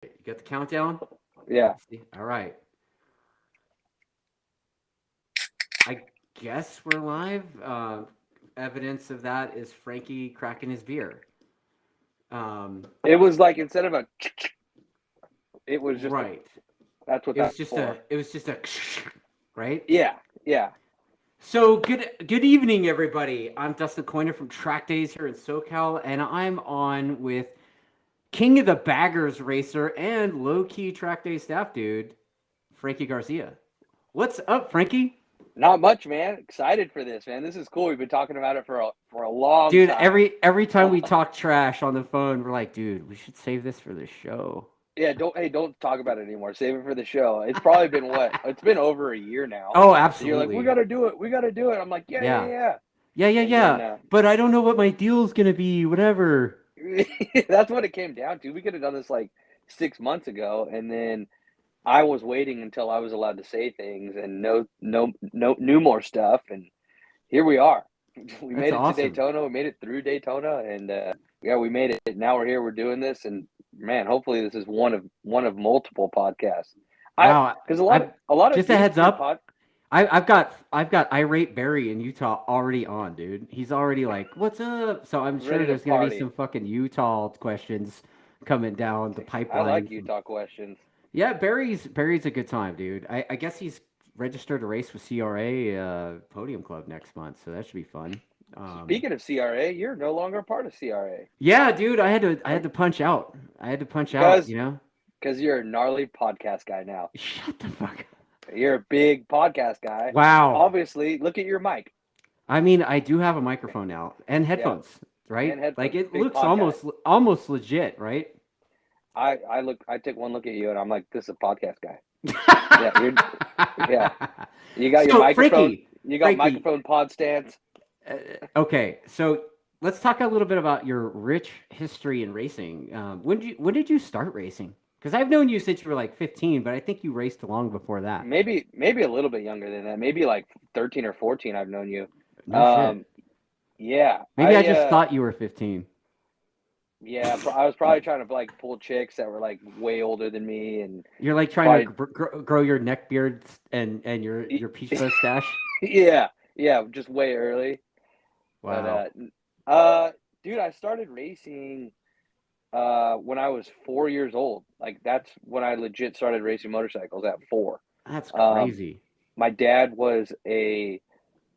You got the countdown? Yeah. All right. I guess we're live. Evidence of that is Frankie cracking his beer. Um, It was like instead of a, it was just a. right. That's what It was that's just a. for. It was just a. Right. Yeah. Yeah. So good evening, everybody. I'm Dustin Coiner from TrackDaz here in SoCal, and I'm on with King of the Baggers racer and low key TrackDaz staff dude, Frankie Garcia. What's up, Frankie? Not much, man. Excited for this, man. This is cool. We've been talking about it for a long Dude, time. every time we talk trash on the phone, we're like, dude, we should save this for the show. Yeah. Don't talk about it anymore. Save it for the show. It's probably been what? It's been over a year now. Oh, And you're like, we absolutely. got to do it. We got to do it. I'm like, yeah, yeah, Yeah. yeah. Yeah, yeah, And then yeah. But I don't know what my deal's gonna be, whatever. that's what it came down to. We could have done this like 6 months ago, and then I was waiting until I was allowed to say things and no new more stuff, and here we are. We That's made it to awesome. Daytona. We made it through Daytona, and yeah, we made it. Now we're here. We're doing this, and man, hopefully this is one of multiple podcasts. I Wow. because I a lot of just a these heads new up. pod. I've got irate Barry in Utah already on, dude. He's already like, "What's up?" So I'm sure Ready to there's gonna be party. some fucking Utah questions coming down the I pipeline. like Utah questions. Yeah, Barry's a good time, dude. I guess he's registered to race with CRA Podium Club next month, so that should be fun. Um, Speaking of CRA, you're no longer a part of CRA. yeah, dude, I had to punch out. I had to punch out. Because you're a gnarly podcast guy now. Shut the fuck up. You're a big podcast guy. Wow. Obviously, look at your mic. I mean, I do have a microphone now and Yeah, headphones, right? and Like headphones. it Big looks pod guy. almost legit, right? I take one look at you and I'm like, this is a podcast guy. Yeah, yeah. You got your So, microphone. Frankie, You got Frankie, microphone pod stands. okay, so let's talk a little bit about your rich history in racing. When did you start racing? Because I've known you since you were like 15, but I think you raced long before that. Maybe a little bit younger than that. Maybe like 13 or 14. I've known you. No shit. Um, yeah. Maybe I just thought you were 15. I was probably trying to like pull chicks that were like way older than me and You're like trying to probably grow your neck beards and your peach mustache. yeah, yeah, just way early. But Wow, dude, I started racing when I was 4 years old. Like that's when I legit started racing motorcycles at four. that's Um, crazy. my dad was a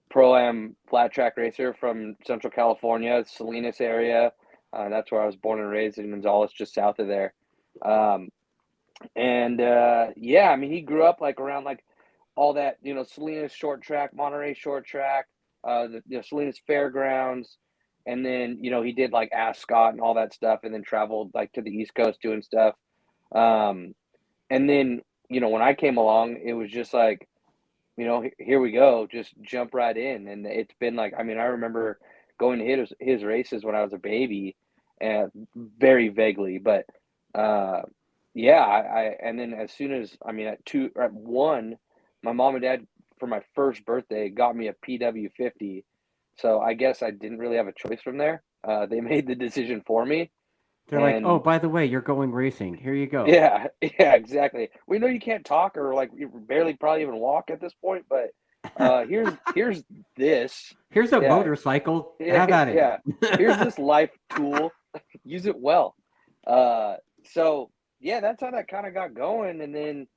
pro-am flat track racer from Central California, Salinas area. That's where I was born and raised in Gonzales, just south of there. Um, and yeah, I mean, he grew up like around like all that, Salinas short track, Monterey short track, Salinas Fairgrounds, and then he did like Ascot and all that stuff, and then traveled like to the East Coast doing stuff. Um, and then when I came along, it was just like here we go, just jump right in, and it's been like I mean I remember going to his races when I was a baby, and very vaguely, but uh, yeah, I and then as soon as I mean at one, my mom and dad for my first birthday got me a PW50, so I guess I didn't really have a choice from there. They made the decision for me, They're like, oh, and by the way, you're going racing. Here you go. yeah, yeah, exactly. We know you can't talk or like you barely probably even walk at this point, but here's this. Here's a Yeah, motorcycle. yeah, Have at yeah. Here's it. this life tool. Use it well. Uh, so yeah, that's how that kind of got going. And then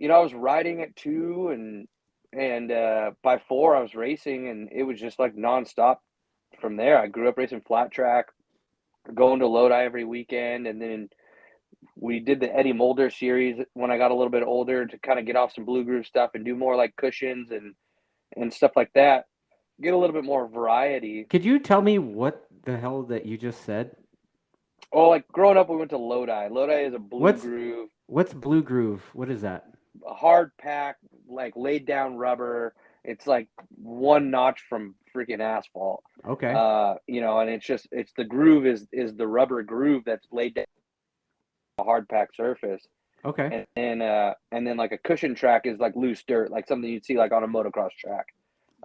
I was riding at two and by four I was racing, and it was just like nonstop from there. I grew up racing flat track, going to Lodi every weekend, and then we did the Eddie Mulder series when I got a little bit older to kind of get off some blue groove stuff and do more like cushions and stuff like that. Get a little bit more variety. Could you tell me what the hell that you just said? Oh, like growing up, we went to Lodi. Lodi is a blue What's groove, what's Blue Groove? What is that? a hard pack, like laid down rubber. It's like one notch from freaking asphalt. Okay. And it's the groove is the rubber groove that's laid down on a hard pack surface. Okay. And then like a cushion track is like loose dirt, like something you'd see like on a motocross track.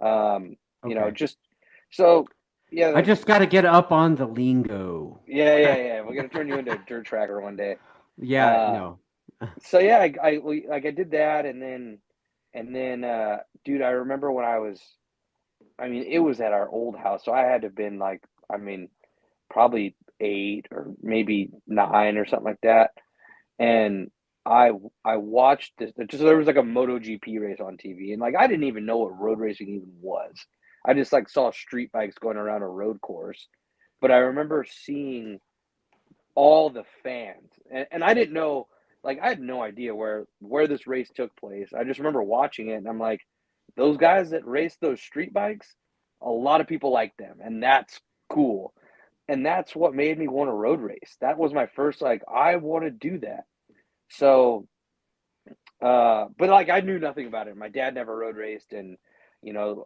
Okay. Just so yeah, I just got to get up on the lingo. yeah. We're gonna turn you into a dirt tracker one day. Yeah, no. So yeah, I did that, and then, dude, I remember when I mean, it was at our old house, so I had to have been like, I mean, probably 8 or maybe 9 or something like that. And I I watched this. Just there was like a MotoGP race on TV, and like I didn't even know what road racing even was. I just like saw street bikes going around a road course. But I remember seeing all the fans, and I didn't know, like I had no idea where this race took place. I just remember watching it, and I'm like, those guys that race those street bikes, a lot of people like them, and that's cool. And that's what made me want to road race. That was my first like, I want to do that. So, but like I knew nothing about it. My dad never road raced, and you know,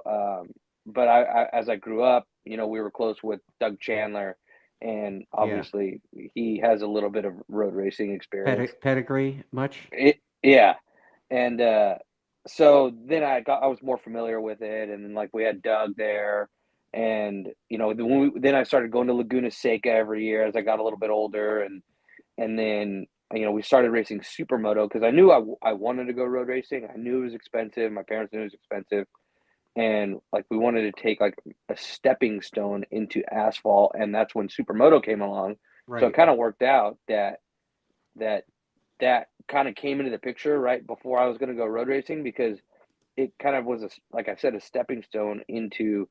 but as I grew up, we were close with Doug Chandler, and Yeah. obviously he has a little bit of road racing experience. Pedigree much? Yeah, and so then I was more familiar with it, and then like we had Doug there, and then I started going to Laguna Seca every year as I got a little bit older, and then we started racing supermoto because I knew I wanted to go road racing. I knew it was expensive. My parents knew it was expensive, and like we wanted to take like a stepping stone into asphalt, and that's when supermoto came along. So it Right. kind of worked out that that kind of came into the picture right before I was going to go road racing because it kind of was like I said, a stepping stone into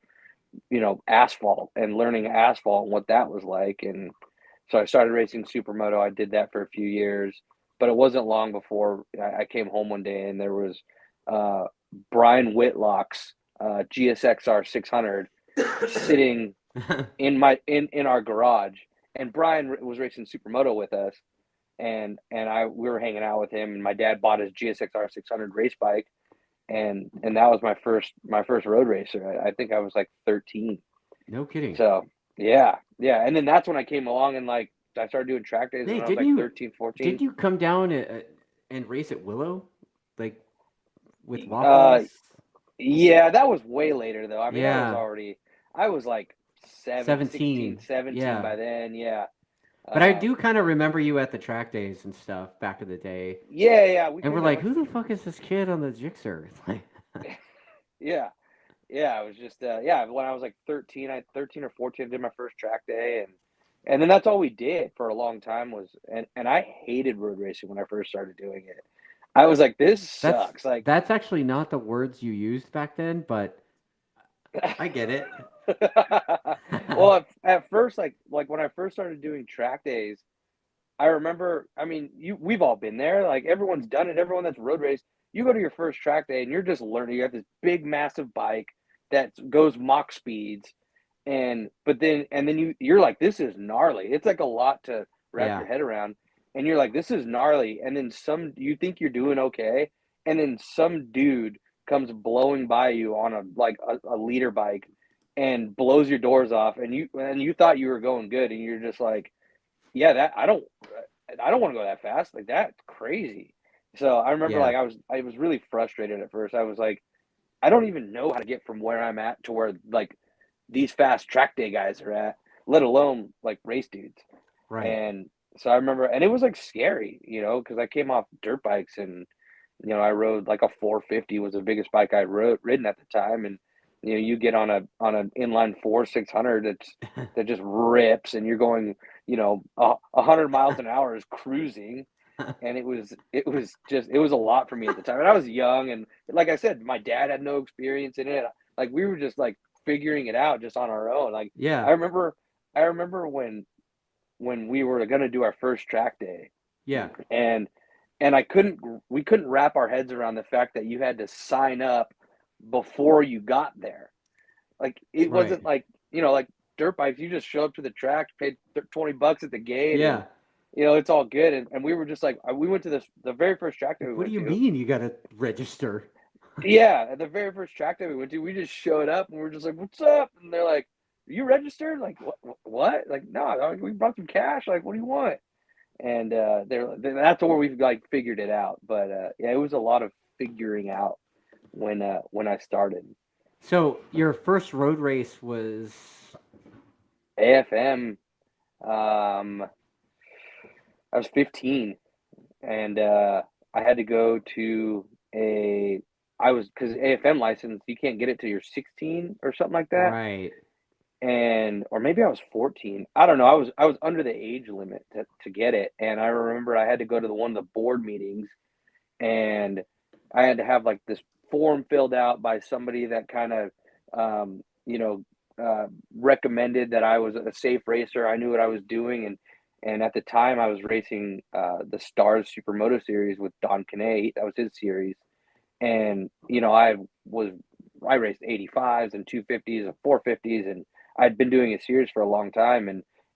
asphalt and learning asphalt and what that was like. And so I started racing supermoto. I did that for a few years, but it wasn't long before I came home one day and there was uh, Brian Whitlock's GSXR 600 sitting in our garage, and Brian was racing supermoto with us, and we were hanging out with him, and my dad bought his GSXR 600 race bike, and that was my first road racer. I think I was like 13. No kidding. So yeah, yeah, and then that's when I came along and like I started doing track days when Nate, I was didn't like you 13, 14. did you come down and race at Willow, like with Uh, waffles? yeah, that was way later though. I mean, Yeah, I was like 16, 17. 17 Yeah, by then. Yeah. but I do Um, kind of remember you at the track days and stuff back in the day, yeah, yeah, we and we're came to a like, bunch who of the fuck is this kid on the Gixxer? It's like, yeah. Yeah, it was just yeah, when I was like 13, 13 or 14, I did my first track day, and then that's all we did for a long time was, and I hated road racing when I first started doing it. I was like, this that's sucks. Like that's actually not the words you used back then, but I get it. well, at first like when I first started doing track days, I remember, I mean, we've all been there. Like everyone's done it. Everyone that's road raced, you go to your first track day and you're just learning. You have this big, massive bike that goes mach speeds, and then you're like, this is gnarly. It's like a lot to wrap Yeah, your head around, and you're like, this is gnarly. And then you think you're doing okay, and then some dude comes blowing by you on a leader bike and blows your doors off, and you thought you were going good, and you're just like, yeah, that I don't want to go that fast. Like that's crazy. So I remember yeah. like I was really frustrated at first. I was like, I don't even know how to get from where I'm at to where like these fast track day guys are at, let alone like race dudes. Right. And so I remember, and it was like scary, because I came off dirt bikes, and I rode like a 450 was the biggest bike I ridden at the time, and you get on an inline 600 that just rips, and you're going 100 miles an hour is cruising, and it was a lot for me at the time, and I was young, and like I said, my dad had no experience in it. Like we were just like figuring it out just on our own. Like Yeah, I remember when we were gonna do our first track day, yeah. and we couldn't wrap our heads around the fact that you had to sign up before you got there. Like it Right. wasn't like like dirt bikes. You just show up to the track, paid $20 at the gate, and Yeah. it's all good. And we were just like, we went to the very first track day we Like, what do went you to. mean you gotta register? Yeah, at the very first track day we went to, we just showed up and we are just like, "What's up?" And they're like, "Are you registered?" Like, "What?" Like, "No, we brought some cash. Like, what do you want?" And that's where we've like figured it out. But yeah, it was a lot of figuring out when I started. So your first road race was AFM, I was 15. and I had to go to because AFM license, you can't get it till you're 16 or something like that. Right. And or maybe I was 14. I don't know. I was under the age limit to get it. And I remember I had to go to one of the board meetings, and I had to have like this form filled out by somebody that kind of you know, recommended that I was a safe racer. I knew what I was doing, and at the time I was racing the Stars Supermoto series with Don Canay. That was his series, and I raced 85s and 250s and 450s, and I'd been doing a series for a long time,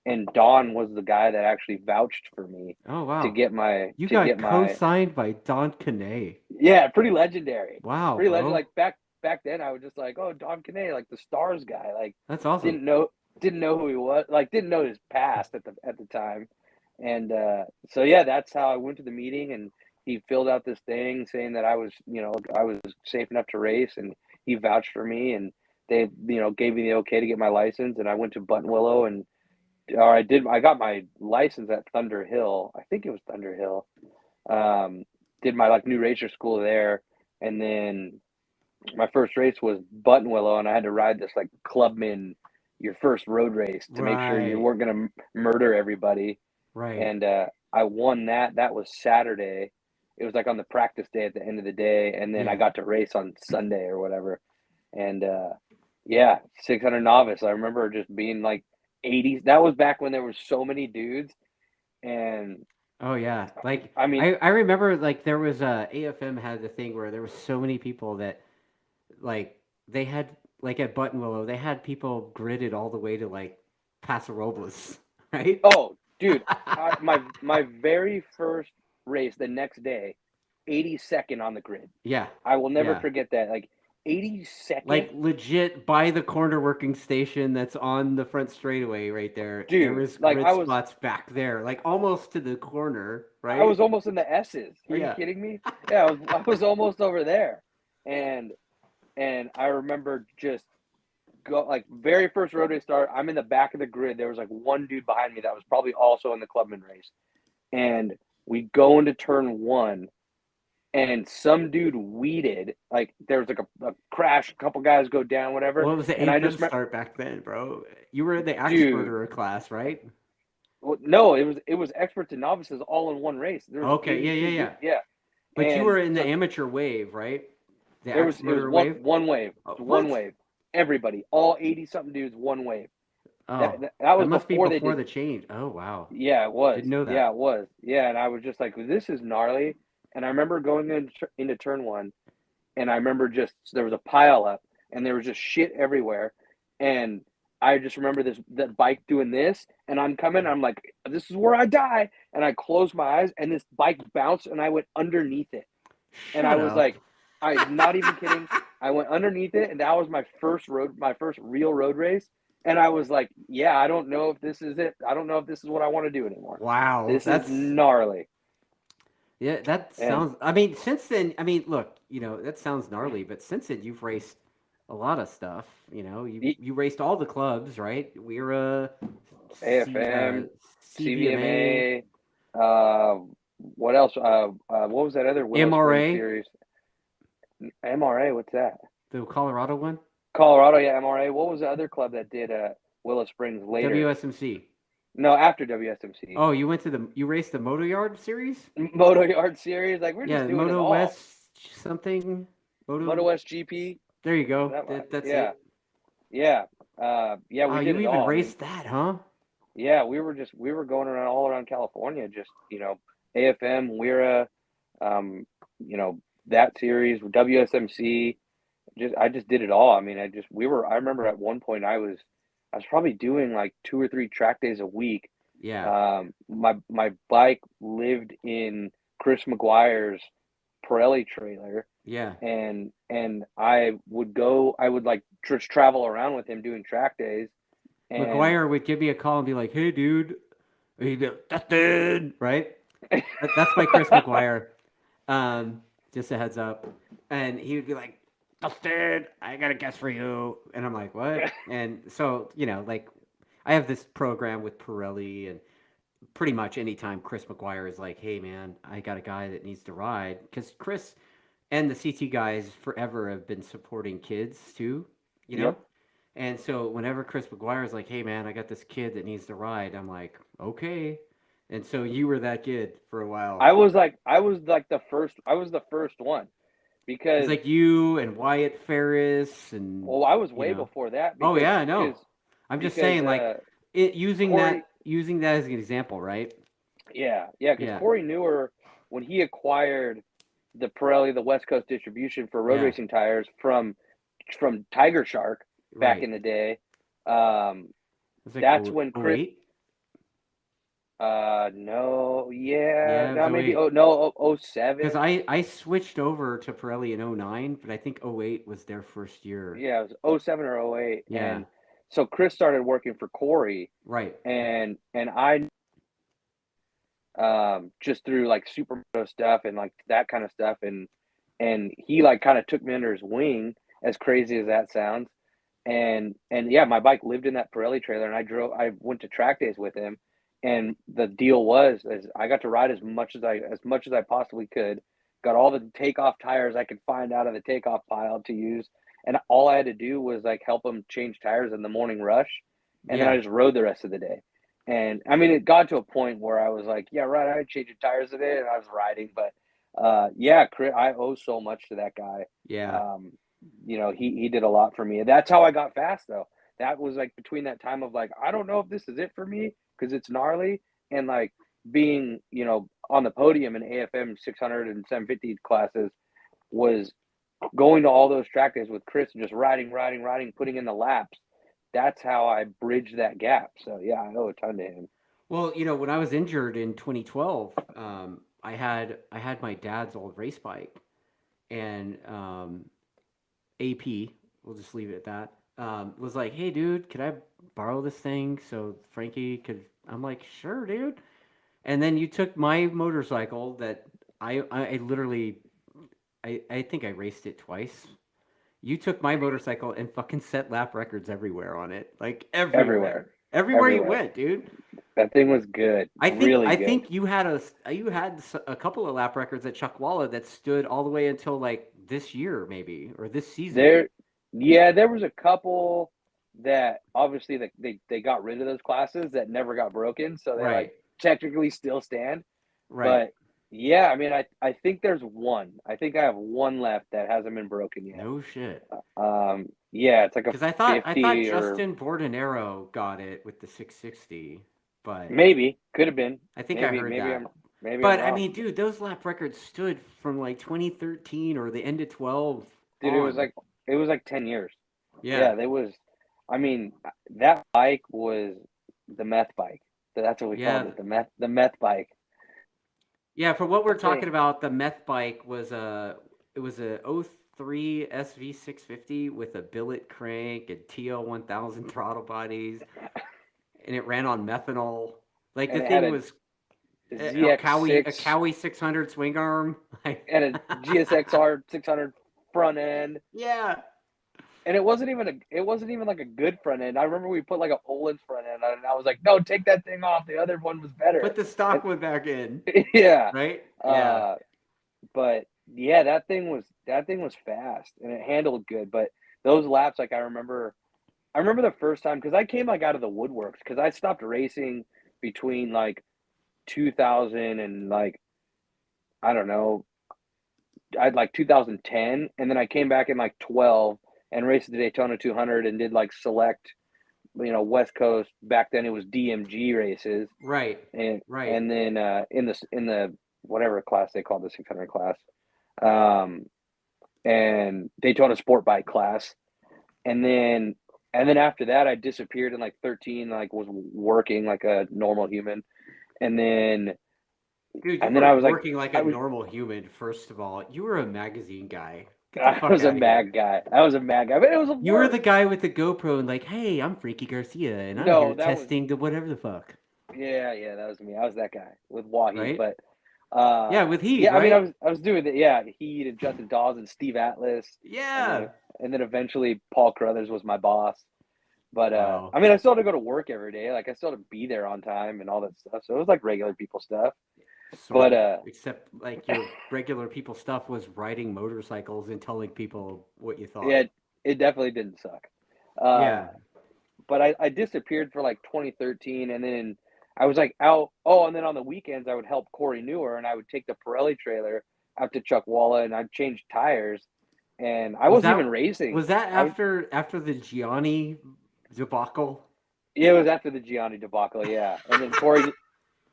and Don was the guy that actually vouched for me Oh to wow. get my You to got get my co-signed by Don Canay. yeah, pretty legendary. Wow, Pretty legend. bro. Like back then, I was just like, oh, Don Canay, like the Stars guy. Like That's awesome. didn't know who he was. Like didn't know his past at the time. And so yeah, that's how I went to the meeting, and he filled out this thing saying that I was safe enough to race, and he vouched for me, and they gave me the okay to get my license, and I went to Buttonwillow, and or I got my license at Thunder Hill. I think it was Thunder Hill. Um, did my like new racer school there, and then my first race was Buttonwillow, and I had to ride this like clubman, your first road race to make sure you Right. weren't gonna murder everybody. Right. And I won that. That was Saturday. It was like on the practice day at the end of the day, and then I Yeah. got to race on Sunday or whatever. And yeah, 600 novice. I remember just being like 80s. That was back when there were so many dudes, and Oh yeah. Like I mean, I remember like there was AFM had the thing where there was so many people that like they had like at Buttonwillow they had people gridded all the way to like Paso Robles, right? oh, dude, my very first race the next day, 82nd on the grid. Yeah. I will never Yeah. forget that. Like 82nd, Like legit by the corner working station that's on the front straightaway right there. There dude. was Like grid spots back there, like almost to the corner, I right? was almost in the S's. Are you Yeah. kidding me? Yeah, I was almost over there, and I remember just go like very first road race start. I'm in the back of the grid. There was like one dude behind me that was probably also in the clubman race, and we go into turn one, and some dude weeded. Like there was like a crash, a couple guys go down, whatever. Well, it was the And I AFM just remember, start back then, bro. You were in the axe dude. murderer class, right? Well, no, it was experts and novices all in one race. There was Okay, yeah, 82 yeah, dudes. yeah. Yeah, But you and were in the so amateur wave, right? The there axe was it was murderer one wave. one wave. It Oh, was one what? wave. Everybody, all 80 something dudes, one wave. Oh, That that was must be before they before did. the change. Oh, wow. Yeah, it was. Didn't know Yeah, that. it was. Yeah, and I was just like, this is gnarly. And I remember going into turn one, and I remember just there was a pile up, and there was just shit everywhere, and I just remember that bike doing this, and I'm coming. I'm like, this is where I die, and I closed my eyes, and this bike bounced, and I went underneath it, and I Shut was up. like, I'm not even kidding. I went underneath it, and that was my first real road race. And I was like, yeah, I don't know if this is it. I don't know if this is what I want to do anymore. Wow, This is that's gnarly. yeah. That And sounds. I mean, since then, I mean, look, that sounds gnarly, but since then, you've raced a lot of stuff. You raced all the clubs, right? We're AFM, CVMA, CVMA, uh, what else? What was that other Willow Springs MRA, series? MRA, what's that? the Colorado one, Colorado, yeah, MRA. What was the other club that did Willow Springs later? WSMC. No, after WSMC. Oh, you raced the Moto Yard series? Moto Yard series. Like we're Yeah, just doing it Moto all. West something. Moto Moto. West GP. There you Is go. that right? That's Yeah, it. yeah, yeah. Oh, We did you it even all. I mean, raced that, huh? yeah, we were going around all around California, just AFM, WIRA, um, that series, WSMC. I just did it all. I mean, I remember at one point I was probably doing like 2 or 3 track days a week. Yeah. My bike lived in Chris McGuire's Pirelli trailer, Yeah. and I would like just travel around with him doing track days, and McGuire would give me a call and be like, "Hey, dude," he'd be like, Dustin, right? That's my Chris McGuire. Um, just a heads up. And he would be like, Dustin, I got a guess for you. And I'm like, what? And so, like, I have this program with Pirelli, and pretty much anytime Chris McGuire is like, hey man, I got a guy that needs to ride, because Chris and the CT guys forever have been supporting kids too, you know. Yep. And so whenever Chris McGuire is like, hey man, I got this kid that needs to ride, I'm like, okay. And so you were that kid for a while. I was the first one It's because like you and Wyatt Ferris and well, I was you way know. before that Oh because yeah, I know. because I'm just because saying, like, it Corey, using that as an example, right? yeah, because Yeah, Corey Newer, when he acquired the Pirelli, the West Coast distribution for road yeah, racing tires from Tiger Shark back right. in the day, It was like that's oh when oh Chris. 08. No, yeah, Yeah, it was no, oh maybe 08. oh no, Because 07. I switched over to Pirelli in '09, but I think oh 08 was their first year. Yeah, it was '07 or '08, Yeah, and so Chris started working for Corey, right. and I just through like supermoto stuff and like that kind of stuff, and he like kind of took me under his wing, as crazy as that sounds, and yeah, my bike lived in that Pirelli trailer, and I went to track days with him, and the deal was is I got to ride as much as I possibly could, got all the takeoff tires I could find out of the takeoff pile to use, and all I had to do was like help him change tires in the morning rush, and then I Yeah. just rode the rest of the day. And I mean, it got to a point where I was like, yeah, right, I changed tires today, and I was riding, but yeah, I owe so much to that guy. Yeah. Um, he did a lot for me. That's how I got fast though. That was like between that time of like, I don't know if this is it for me because it's gnarly, and like being, on the podium in AFM 600 and 750 classes was going to all those track days with Chris and just riding, putting in the laps. That's how I bridged that gap. So yeah, I owe a ton to him. Well, when I was injured in 2012, I had my dad's old race bike, and AP, we'll just leave it at that. Was like, hey, dude, could I borrow this thing so Frankie could? I'm like, sure, dude. And then you took my motorcycle that I literally, I think I raced it twice. You took my motorcycle and fucking set lap records everywhere on it, like Everywhere, everywhere, everywhere you everywhere. went, dude. That thing was good, I think really I good. think you had a couple of lap records at Chuckwalla that stood all the way until like this year maybe, or this season. There, yeah, there was a couple that obviously they got rid of those classes that never got broken, so they like Right. technically still stand. Right. But yeah, I mean, I think there's one. I think I have one left that hasn't been broken yet. No shit. Yeah, it's like a Because I thought 50 or Justin Bordenero got it with the 660, but maybe could have been. I think I Maybe heard maybe that. I'm maybe I'm But I wrong. mean, dude, those lap records stood from like 2013 or the end of 12 Dude, on. it was like 10 years. Yeah. Yeah, there was. I mean, that bike was the meth bike. That's what we called Yeah. it, the meth bike. Yeah, for what we're That talking thing. about, the meth bike was a '03 SV650 with a billet crank and TL 1000 throttle bodies, and it ran on methanol. Like the And it had thing a was a ZX6 Cowie 600 swing arm. Like, and a GSXR 600 front end. yeah, And it wasn't even like a good front end. I remember we put like a Olin front end on it, and I was like, no, take that thing off. The other one was better. put the And stock one back in. yeah. Right? Yeah. Uh, but yeah, that thing was fast and it handled good. But those laps, like I remember the first time because I came like out of the woodworks because I stopped racing between like 2000 and like I don't know, I'd like 2010, and then I came back in like 12 and raced the Daytona 200 and did like select, West Coast. Back then it was DMG races, Right. and Right. and then in the whatever class they called the 600 class, um, and Daytona Sport Bike class, and then after that I disappeared in like 13, like was working like a normal human, and then Dude, you and then I weren't was like working like a I was normal human, first of all. You were a magazine guy. Get the I fuck was a out of here. mad guy. I was a mad guy, but it was a You were the work. guy with the GoPro and like, hey, I'm Frankie Garcia and I'm here No, that was testing the whatever the fuck. yeah, that was me. I was that guy with Wahid, Right? but Yeah, with Heat, yeah, I mean, right? I was doing it. Yeah, he and Justin Dawes and Steve Atlas, and then Yeah. and then eventually Paul Carruthers was my boss. But Wow. I mean, I still had to go to work every day. Like I still had to be there on time and all that stuff. So it was like regular people stuff. Sort But of, except like your regular people stuff was riding motorcycles and telling people what you thought. yeah, it definitely didn't suck. Uh, Yeah. but I disappeared for like 2013, and then I was like out. Oh, and then on the weekends I would help Corey Newer, and I would take the Pirelli trailer out to Chuckwalla, and I'd change tires, and I Was wasn't that even racing. was that I was. after the Gianni debacle? It was after the Gianni debacle, yeah. And then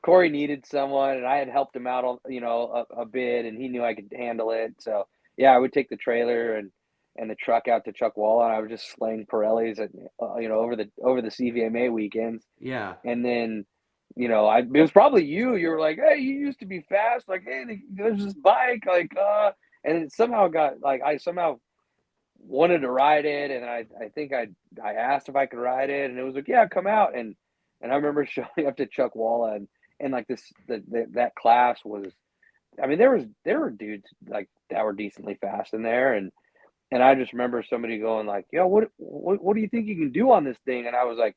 Corey needed someone, and I had helped him out, a bit, and he knew I could handle it. So yeah, I would take the trailer and the truck out to Chuckwalla, and I would just sling Pirellis at over the CVMA weekends. Yeah. And then, it was probably you. You were like, "Hey, you used to be fast." Like, "Hey, there's this bike." Like, and it somehow got like I somehow wanted to ride it, and I think I asked if I could ride it, and it was like, "Yeah, come out." And I remember showing up to Chuckwalla, and like that class was. I mean, there were dudes like that were decently fast in there, and I just remember somebody going like, "Yo, what do you think you can do on this thing?" And I was like,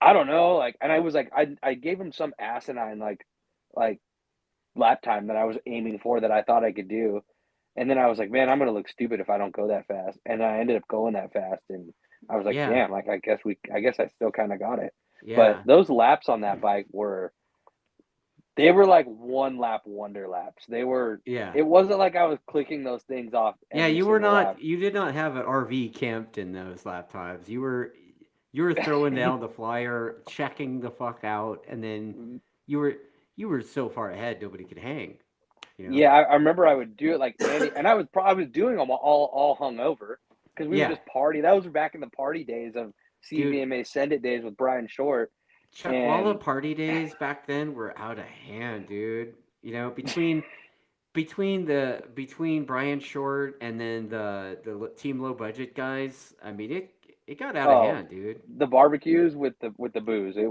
I don't know, like, and I was like, I gave him some asinine like lap time that I was aiming for that I thought I could do, and then I was like, man, I'm gonna look stupid if I don't go that fast, and I ended up going that fast, and I was like, Yeah. damn, like I guess I still kind of got it, but Yeah. those laps on that bike they were like one lap wonder laps. They were. Yeah. It wasn't like I was clicking those things off Yeah, every single lap. you did not have an RV camped in those lap times. You were throwing down the flyer, checking the fuck out, and then you were you were so far ahead nobody could hang, you know? Yeah, I remember I would do it like Andy, and I was doing them all hungover because we would Yeah. just party. That was back in the party days of Dude, CVMA Send It days with Brian Short, Chuckwalla and party days back then were out of hand, dude. You know, between Brian Short and then team low budget guys, I mean it got out of oh, hand, dude. the barbecues with the booze. It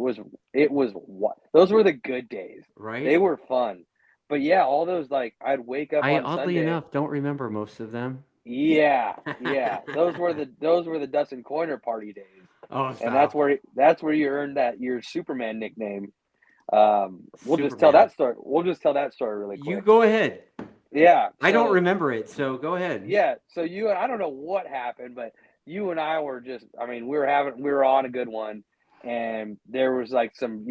was what those were the good days. They Right? were fun, but yeah, all those like I'd wake up I on oddly Sunday. enough don't remember most of them. Yeah, yeah, those were the Dustin Coiner party days, Oh, and stop. that's where you earned that your Superman nickname. Superman. We'll just tell that story really You quick. go ahead. Yeah. I don't remember it, so go ahead. Yeah. So you and I don't know what happened, but you and I were just. I mean, we were on a good one, and there was like some,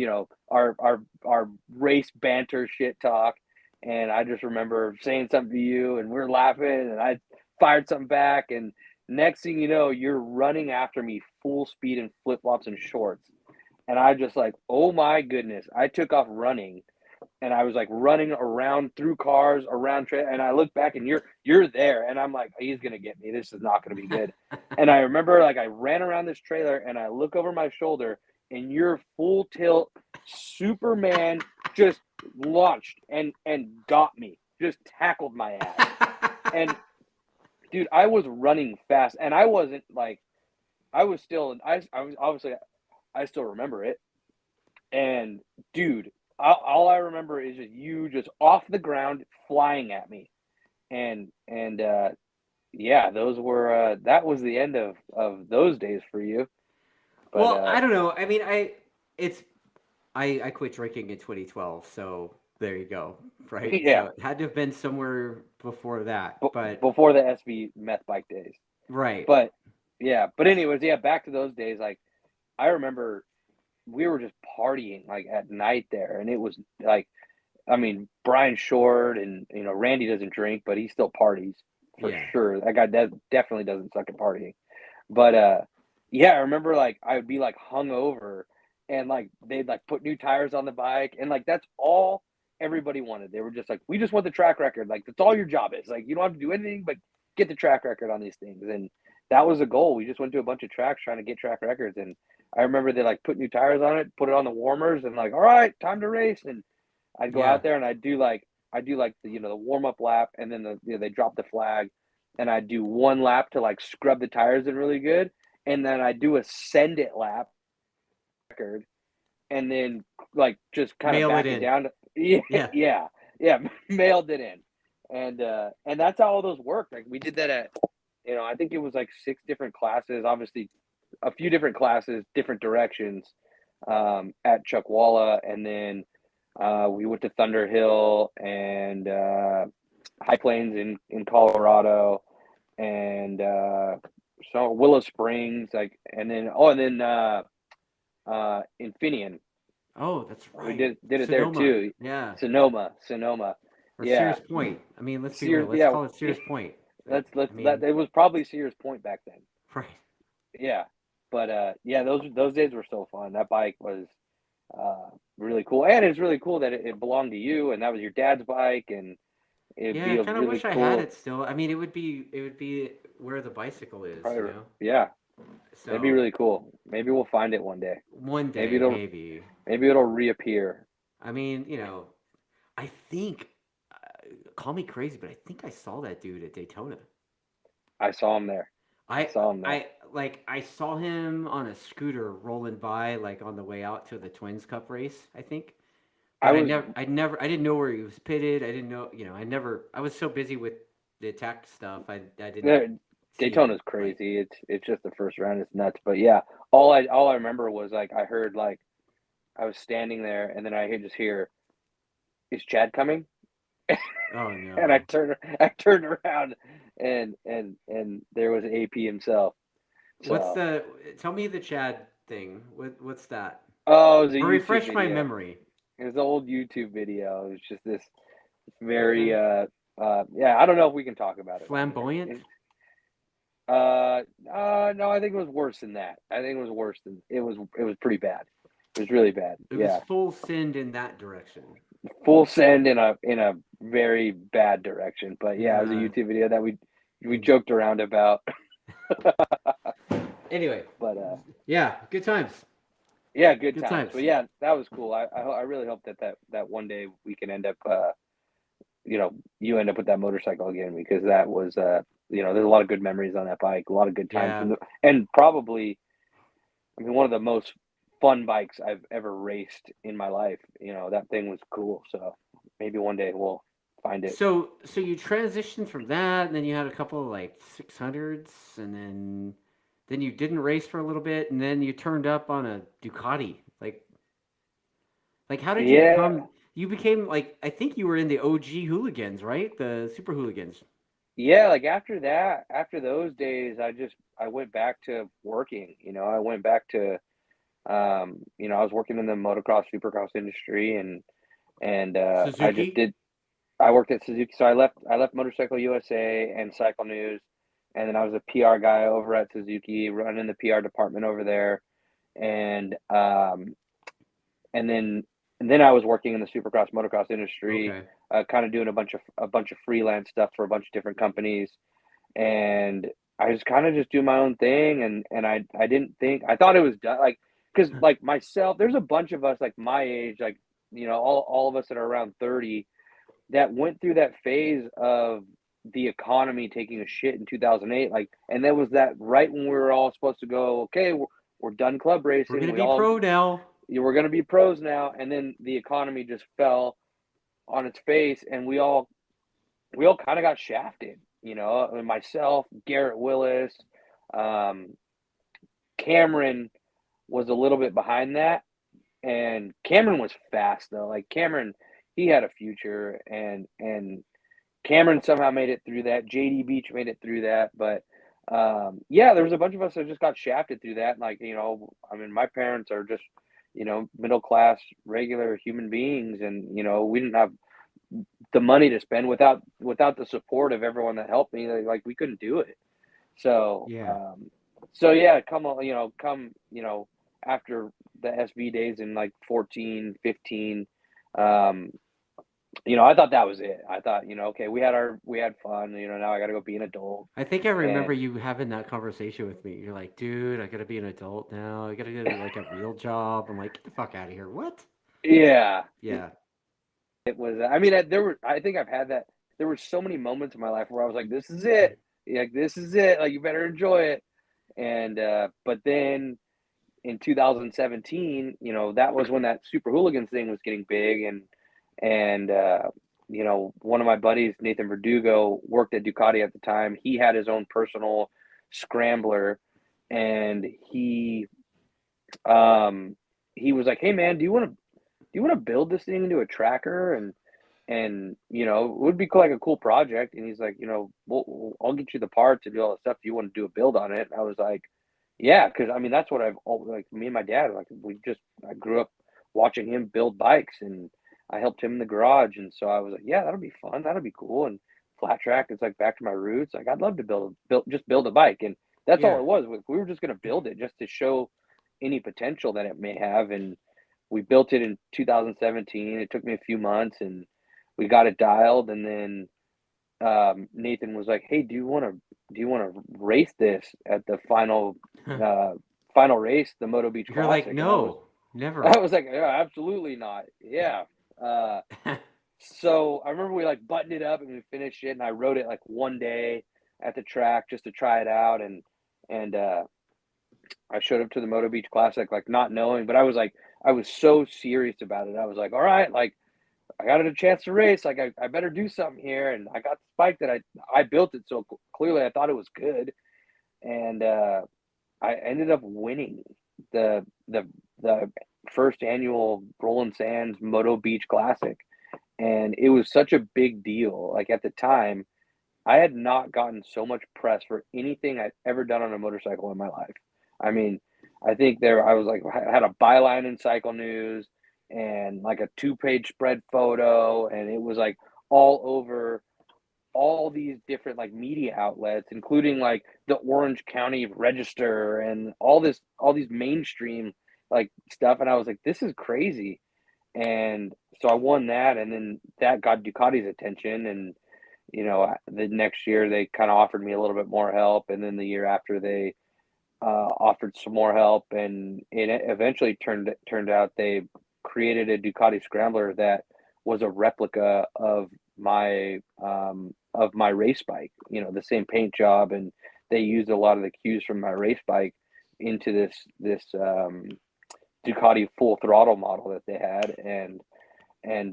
our race banter shit talk, and I just remember saying something to you, and we were laughing, and I fired something back, and next thing you know, you're running after me full speed in flip flops and shorts, and I just like, oh my goodness, I took off running, and I was like running around through cars, and I look back and you're there, and I'm like, he's gonna get me. This is not gonna be good. And I remember like I ran around this trailer, and I look over my shoulder, and you're full tilt, Superman just launched and got me, just tackled my ass, and dude, I was running fast, and I wasn't like I was still I was obviously I still remember it, and dude, all I remember is just you just off the ground flying at me, and yeah, those were that was the end of those days for you. But Well, I don't know. I mean, it's I quit drinking in 2012, so there you go, right? yeah, So it had to have been somewhere before that, but before the SV meth bike days. right. But yeah, but anyways, yeah, back to those days. Like I remember we were just partying like at night there, and it was like, I mean, Brian Short and Randy doesn't drink, but he still parties for Yeah. sure. That guy definitely doesn't suck at partying. But yeah, I remember like I would be like hungover, and like they'd like put new tires on the bike, and like that's all everybody wanted. They were just like, we just want the track record. Like that's all your job is. Like you don't have to do anything but get the track record on these things, and that was the goal. We just went to a bunch of tracks trying to get track records, and I remember they like put new tires on it, put it on the warmers, and like, all right, time to race. And I'd go Yeah. out there and I do like the warm up lap, and then they drop the flag, and I do one lap to like scrub the tires in really good, and then I do a send it lap record, and then like just kind of Mail it back it in. down. Yeah, Yeah. yeah, mailed it in, and that's how all those worked. Like we did that at I think it was like 6 different classes. Obviously, a few different classes, different directions at Chuckwalla, and then we went to Thunder Hill and High Plains in Colorado, and so Willow Springs, like, and then Infineon. Oh, that's right. We did it Sonoma. there too. Yeah. Sonoma. Or Yeah. Sears Point. I mean, let's be real. Let's call it Sears Point. It was probably Sears Point back then. Right. Yeah. But yeah, those days were so fun. That bike was really cool, and it's really cool that it belonged to you, and that was your dad's bike, and it'd be I kind of really wish cool. I had it still. I mean, it would be where the bicycle is, Probably, you know. Yeah. So It'd be really cool. Maybe we'll find it one day. One day, maybe it'll reappear. I mean, you know, I think. Call me crazy, but I think I saw that dude at Daytona. I saw him there. I saw him on a scooter rolling by, like on the way out to the Twins Cup race, I think. But I didn't know where he was pitted. I didn't know, I was so busy with the attack stuff. I didn't. Daytona's crazy. It's just the first round. It's nuts. But yeah, all I remember was like I heard like I was standing there, and then I just hear, "Is Chad coming?" Oh no! And I turned around, and there was AP himself. So. Tell me the Chad thing. What's that? Oh, it was a YouTube refresh video. My memory. It was an old YouTube video. It was just this very yeah. I don't know if we can talk about it. Flamboyant. No, I think it was worse than that. I think it was worse than it was pretty bad. It was really bad. It was full send in that direction. Full send in a very bad direction. But yeah, it was a YouTube video that we joked around about. Anyway. But yeah, good times. Yeah, good times. But yeah, that was cool. I really hope that one day we can end up you end up with that motorcycle again, because that was there's a lot of good memories on that bike, a lot of good times, and probably, I mean, one of the most fun bikes I've ever raced in my life. That thing was cool. So maybe one day we'll find it. So you transitioned from that, and then you had a couple of like 600s, and then you didn't race for a little bit, and then you turned up on a Ducati. Like how did you become? You became, like, I think you were in the OG Hooligans, right? The Super Hooligans. Yeah, like after those days, I went back to working. I went back to I was working in the motocross, supercross industry, and I worked at Suzuki. So I left Motorcycle USA and Cycle News, and then I was a PR guy over at Suzuki, running the PR department over there, and then I was working in the supercross motocross industry, kind of doing a bunch of freelance stuff for a bunch of different companies, and I was kind of just doing my own thing, and I didn't think, I thought it was done, like, because like myself, there's a bunch of us like my age, like all of us that are around 30, that went through that phase of the economy taking a shit in 2008, like, and that was that right when we were all supposed to go, okay, we're done club racing, we're gonna be pro now. We're going to be pros now. And then the economy just fell on its face, and we all kind of got shafted, I mean, myself, Garrett Willis, Cameron was a little bit behind that. And Cameron was fast though. Like Cameron, he had a future, and Cameron somehow made it through that. JD Beach made it through that. But there was a bunch of us that just got shafted through that. Like, I mean, my parents are just, middle class, regular human beings, and we didn't have the money to spend without the support of everyone that helped me. Like we couldn't do it. So come after the SV days in like 14, 15, I thought that was it. I thought, okay, we had fun, now I got to go be an adult. I think I remember you having that conversation with me. You're like, dude, I got to be an adult now. I got to get like a real job. I'm like, get the fuck out of here. What? Yeah. Yeah. It was, I mean, I think I've had that. There were so many moments in my life where I was like, this is it. Like, this is it. Like, you better enjoy it. And, but then in 2017, that was when that Super Hooligans thing was getting big. And one of my buddies, Nathan Verdugo, worked at Ducati at the time. He had his own personal scrambler, and he was like, "Hey man, do you want to build this thing into a tracker and it would be like a cool project." And he's like, I'll get you the parts and do all the stuff. Do you want to do a build on it? And I was like, yeah, because I mean that's what like me and my dad, like I grew up watching him build bikes, and I helped him in the garage, and so I was like, yeah, that'll be fun, that'll be cool. And flat track is like back to my roots. Like I'd love to build a bike, and that's all Yeah. it was. We were just gonna build it just to show any potential that it may have, and we built it in 2017. It took me a few months, and we got it dialed, and then Nathan was like, "Hey, do you want to race this at the final race, the Moto Beach You're like, Classic?" And I was no, never. I was like, "Yeah, absolutely not. Yeah." Uh, so I remember we like buttoned it up and we finished it, and I rode it like one day at the track just to try it out, and I showed up to the Moto Beach Classic like not knowing, but I was so serious about it. I was like, all right, like I got a chance to race. Like I better do something here. And I got the bike that I built it. So clearly I thought it was good. And I ended up winning the first annual Roland Sands Moto Beach Classic. And it was such a big deal. Like at the time, I had not gotten so much press for anything I'd ever done on a motorcycle in my life. I mean, I think I was like, I had a byline in Cycle News and like a 2-page spread photo, and it was like all over all these different like media outlets, including like the Orange County Register and all these mainstream like stuff. And I was like, this is crazy. And so I won that, and then that got Ducati's attention, and the next year they kind of offered me a little bit more help, and then the year after they offered some more help, and it eventually turned out they created a Ducati Scrambler that was a replica of my race bike. The same paint job, and they used a lot of the cues from my race bike into this Ducati full throttle model that they had, and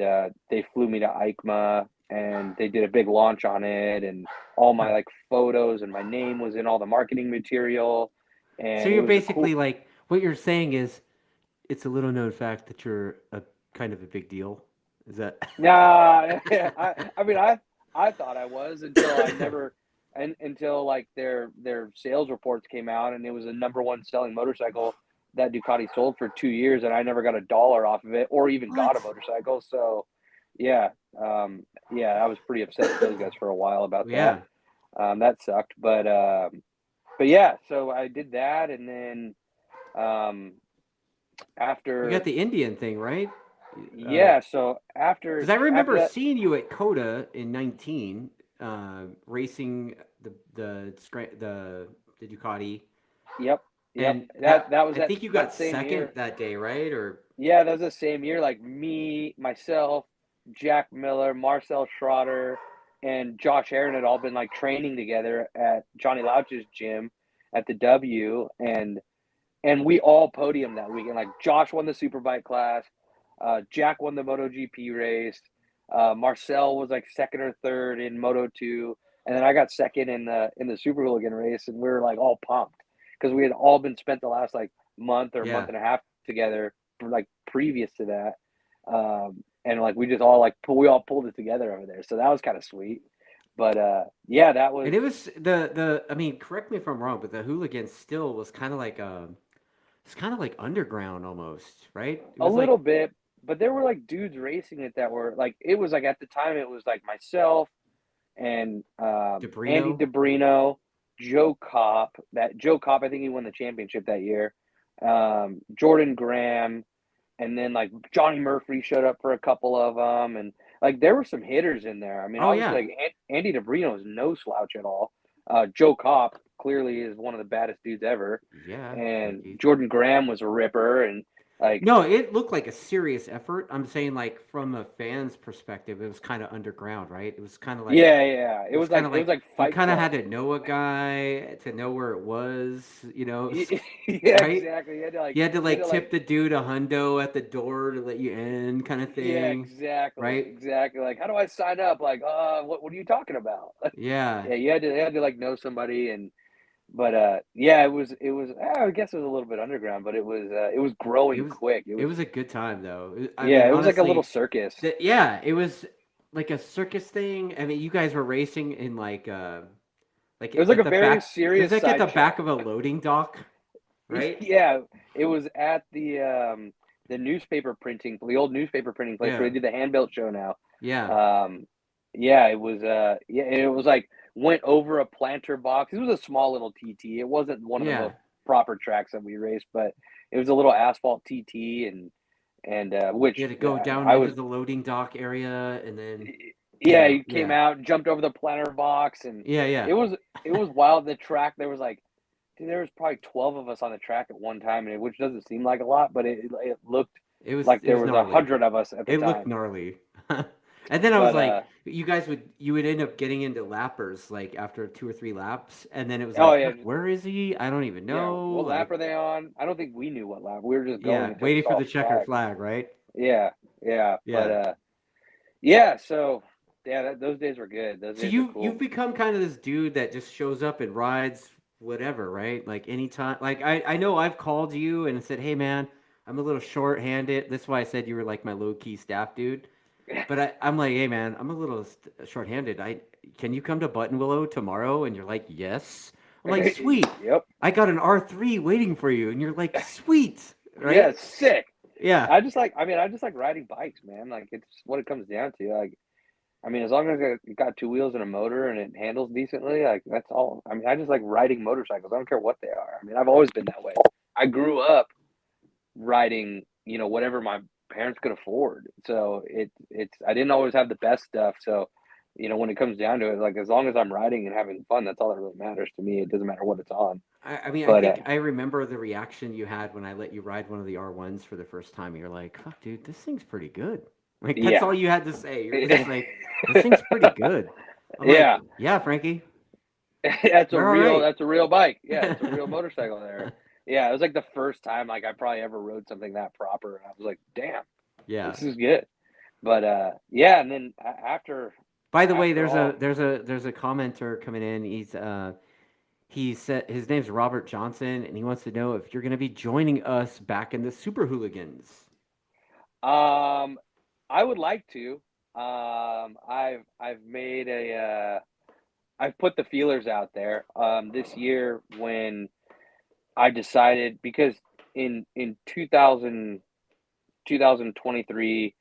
they flew me to EICMA, and they did a big launch on it, and all my like photos and my name was in all the marketing material, So and it you're was a basically cool. like, what you're saying is it's a little known fact that you're a kind of a big deal. Is that? Nah, I mean I thought I was until I never and until like their sales reports came out, and it was the number one selling motorcycle that Ducati sold for 2 years, and I never got a dollar off of it or even got a What? motorcycle. So yeah, yeah, I was pretty upset with those guys for a while about that. Yeah. That sucked, but yeah, so I did that, and then um, You got after the Indian thing, right? yeah, so Because after I after remember that, seeing you at Coda in 19, racing the Ducati, yep, yep, and that was I think you got that same second year. that day, right? Or Yeah, that was the same year. Like me, myself, Jack Miller, Marcel Schroeder, and Josh Aaron had all been like training together at Johnny Louch's gym at the W, and we all podiumed that weekend. Like Josh won the superbike class, Jack won the MotoGP race, Marcel was like second or third in Moto two, and then I got second in the Super Hooligan race, and we were like all pumped because we had all been spent the last like month or month yeah. and a half together, like previous to that, and like we just all like we all pulled it together over there, so that was kind of sweet. But yeah, that was And it was the. I mean, correct me if I'm wrong, but the Hooligans still was kind of like it's kind of like underground almost, right? It a was like little bit, but there were like dudes racing it that were like it was like at the time it was like myself and Andy Debrino. DeBrino, Joe Kopp, I think he won the championship that year. Jordan Graham, and then like Johnny Murphy showed up for a couple of them, and like there were some hitters in there. I mean, Oh obviously yeah, like Andy DeBrino is no slouch at all. Joe Kopp clearly is one of the baddest dudes ever, yeah. and He, Jordan Graham was a ripper, and like No, it looked like a serious effort. I'm saying, like, from a fan's perspective, it was kind of underground, right? It was kind of like yeah, yeah, it was kind of it was like like you Fight kind of had Club. to know a guy to know where it was, Yeah, right? exactly. You had to You had like to like tip the dude a hundo at the door to let you in, kind of yeah, thing, exactly, right? exactly. Like, how do I sign up? Like, what are you talking about? Yeah. Yeah, you had to like know somebody, and yeah, it was I guess it was a little bit underground, but it was It growing was quick. it was a good time though. I Yeah, mean, it was like a little honestly, circus. yeah, it was like a circus thing. I mean, you guys were racing in like It was like at a the very back. It was serious like at the sideshow. back of a loading dock, right? Yeah, it was at the newspaper printing, the old newspaper printing place where Yeah, they do the hand-built show now. yeah, Um, yeah, it was yeah, it was like went over a planter box. It was a small little TT. It wasn't one of the yeah. most proper tracks that we raced, but it was a little asphalt TT and You which had to go down I into was the loading dock area, and then yeah, he came yeah, out, jumped over the planter box and yeah, yeah. it was it was wild. The track there was like dude, there was probably 12 of us on the track at one time, and which doesn't seem like a lot, but it looked like It there was was gnarly. 100 of us at the It looked time. gnarly. And then I was But like, you would end up getting into lappers like after 2 or 3 laps, and then it was oh like, yeah, where is he? I don't even yeah. know. What lap Like, are they on? I don't think we knew what lap. We were just going yeah, until we waiting for saw a the checkered flag. flag, right? Yeah, yeah. But Yeah. yeah. So yeah, those days were good. Those So days were you've cool. become kind of this dude that just shows up and rides whatever, right? Like anytime. Like I know I've called you and said, hey man, I'm a little short-handed. That's why I said you were like my low-key staff dude. But I'm like, hey man, I'm a little short-handed. Can you come to Button Willow tomorrow? And you're like, yes. I'm like, sweet. Yep. I got an R3 waiting for you. And you're like, sweet, Yeah, right? sick. Yeah, I just like riding bikes, man. Like it's what it comes down to. Like I mean, as long as it got two wheels and a motor and it handles decently, like that's all. I mean, I just like riding motorcycles. I don't care what they are. I mean, I've always been that way. I grew up riding, whatever my parents could afford. So it's I didn't always have the best stuff. So, when it comes down to it, like as long as I'm riding and having fun, that's all that really matters to me. It doesn't matter what it's on. I mean, I But think I remember the reaction you had when I let you ride one of the R1s for the first time. You're like, fuck, dude, this thing's pretty good. Like, that's yeah. all you had to say. You're just like, this thing's pretty good. I'm like, Yeah. yeah, Frankie, That's a you're all real right. that's a real bike. Yeah, it's a real motorcycle there. Yeah, it was like the first time like I probably ever rode something that proper. And I was like, damn, Yeah. this is good. But yeah, and then By the way, after all there's a commenter coming in. He said his name's Robert Johnson, and he wants to know if you're going to be joining us back in the Super Hooligans. um I would like to. I've made I've put the feelers out there. This year when I decided because in 2023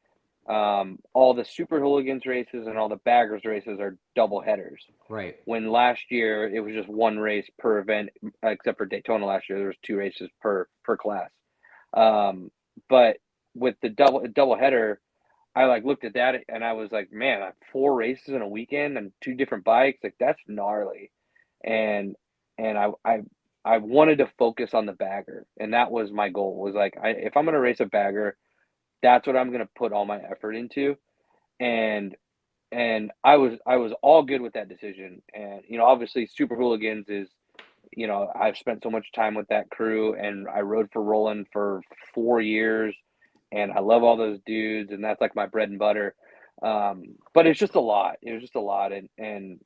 all the Super Hooligans races and all the Baggers races are double headers. Right. When last year it was just one race per event, except for Daytona last year, there was two races per class. Um, but with the double header, I like looked at that and I was like, man, 4 races in a weekend and two different bikes, like that's gnarly. And I wanted to focus on the bagger, and that was my goal. Was like, if I'm gonna race a bagger, that's what I'm gonna put all my effort into. And I was all good with that decision. And obviously, Super Hooligans is I've spent so much time with that crew, and I rode for Roland for 4 years, and I love all those dudes, and that's like my bread and butter. But it's just a lot. It was just a lot, and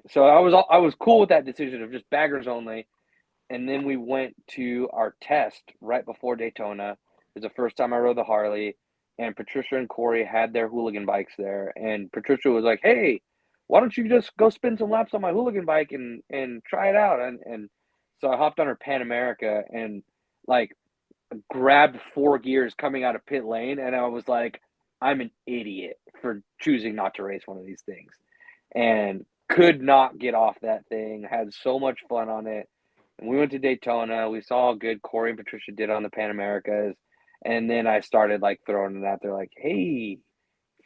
so I was cool with that decision of just baggers only. And then we went to our test right before Daytona. It was the first time I rode the Harley, and Patricia and Corey had their hooligan bikes there. And Patricia was like, "Hey, why don't you just go spin some laps on my hooligan bike and try it out?" And so I hopped on her Pan America and like grabbed 4 gears coming out of pit lane, and I was like, "I'm an idiot for choosing not to race one of these things," and could not get off that thing. Had so much fun on it. And we went to Daytona. We saw how good Corey and Patricia did on the Pan Americas. And then I started like throwing it out there, like, hey,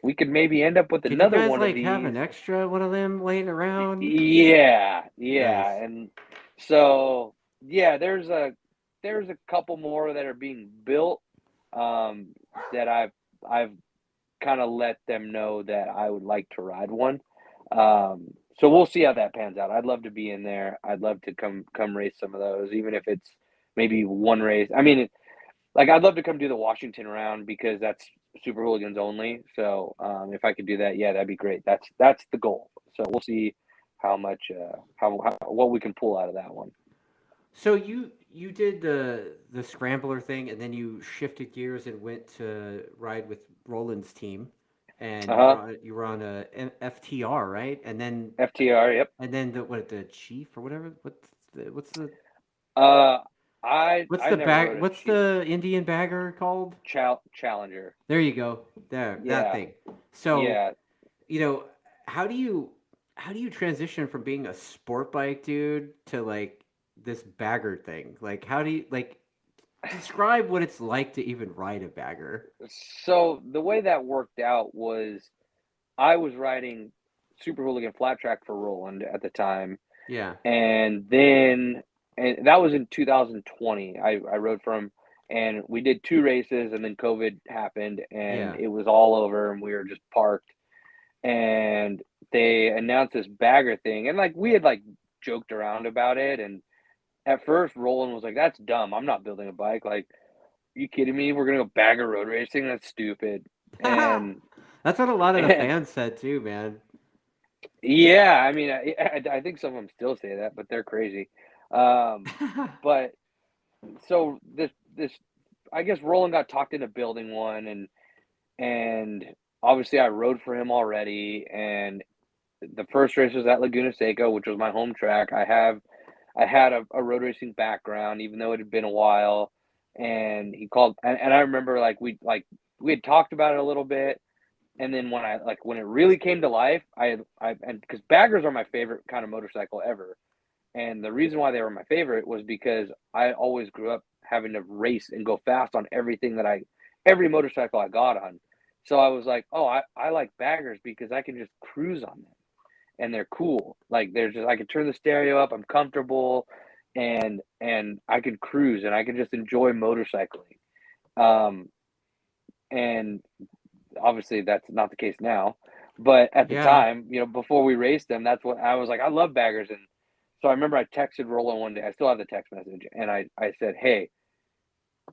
we could maybe end up with Can you another guys one of like have these. an extra one of them laying around? Yeah, Nice. yeah. And so yeah, there's a couple more that are being built that I've kind of let them know that I would like to ride one. So we'll see how that pans out. I'd love to be in there. I'd love to come race some of those, even if it's maybe one race. I mean, like I'd love to come do the Washington round because that's Super Hooligans only. So if I could do that, yeah, that'd be great. That's the goal. So we'll see how much how what we can pull out of that one. So you did the scrambler thing, and then you shifted gears and went to ride with Roland's team, and you were on a FTR, right? FTR, yep. And then the chief or whatever. What's the I never rode a what's Chief. the Indian bagger called? Challenger. There you go. There, that Yeah. thing. So, Yeah. you know, how do you transition from being a sport bike dude to like this bagger thing? Like how do you like describe what it's like to even ride a bagger? So the way that worked out was I was riding Super Hooligan flat track for Roland at the time. Yeah. And that was in 2020. I rode for him, and we did 2 races, and then COVID happened, and Yeah. it was all over, and we were just parked. And they announced this bagger thing, and like we had like joked around about it. And at first, Roland was like, "That's dumb. I'm not building a bike. Like, are you kidding me? We're gonna go bagger road racing? That's stupid." And That's what a lot of the and fans said too, man. yeah, I mean, I think some of them still say that, but they're crazy. But so this I guess Roland got talked into building one, and obviously I rode for him already. And the first race was at Laguna Seca, which was my home track. I had a road racing background, even though it had been a while. And he called, and I remember we had talked about it a little bit. And then when it really came to life, and because baggers are my favorite kind of motorcycle ever. And the reason why they were my favorite was because I always grew up having to race and go fast on every motorcycle I got on. So I was like, oh, I like baggers because I can just cruise on them, and they're cool. Like I can turn the stereo up, I'm comfortable, and I can cruise, and I can just enjoy motorcycling. And obviously that's not the case now, but at the Yeah. time, before we raced them, that's what I was like. I love baggers. And so I remember I texted Roland one day. I still have the text message, and I said, hey,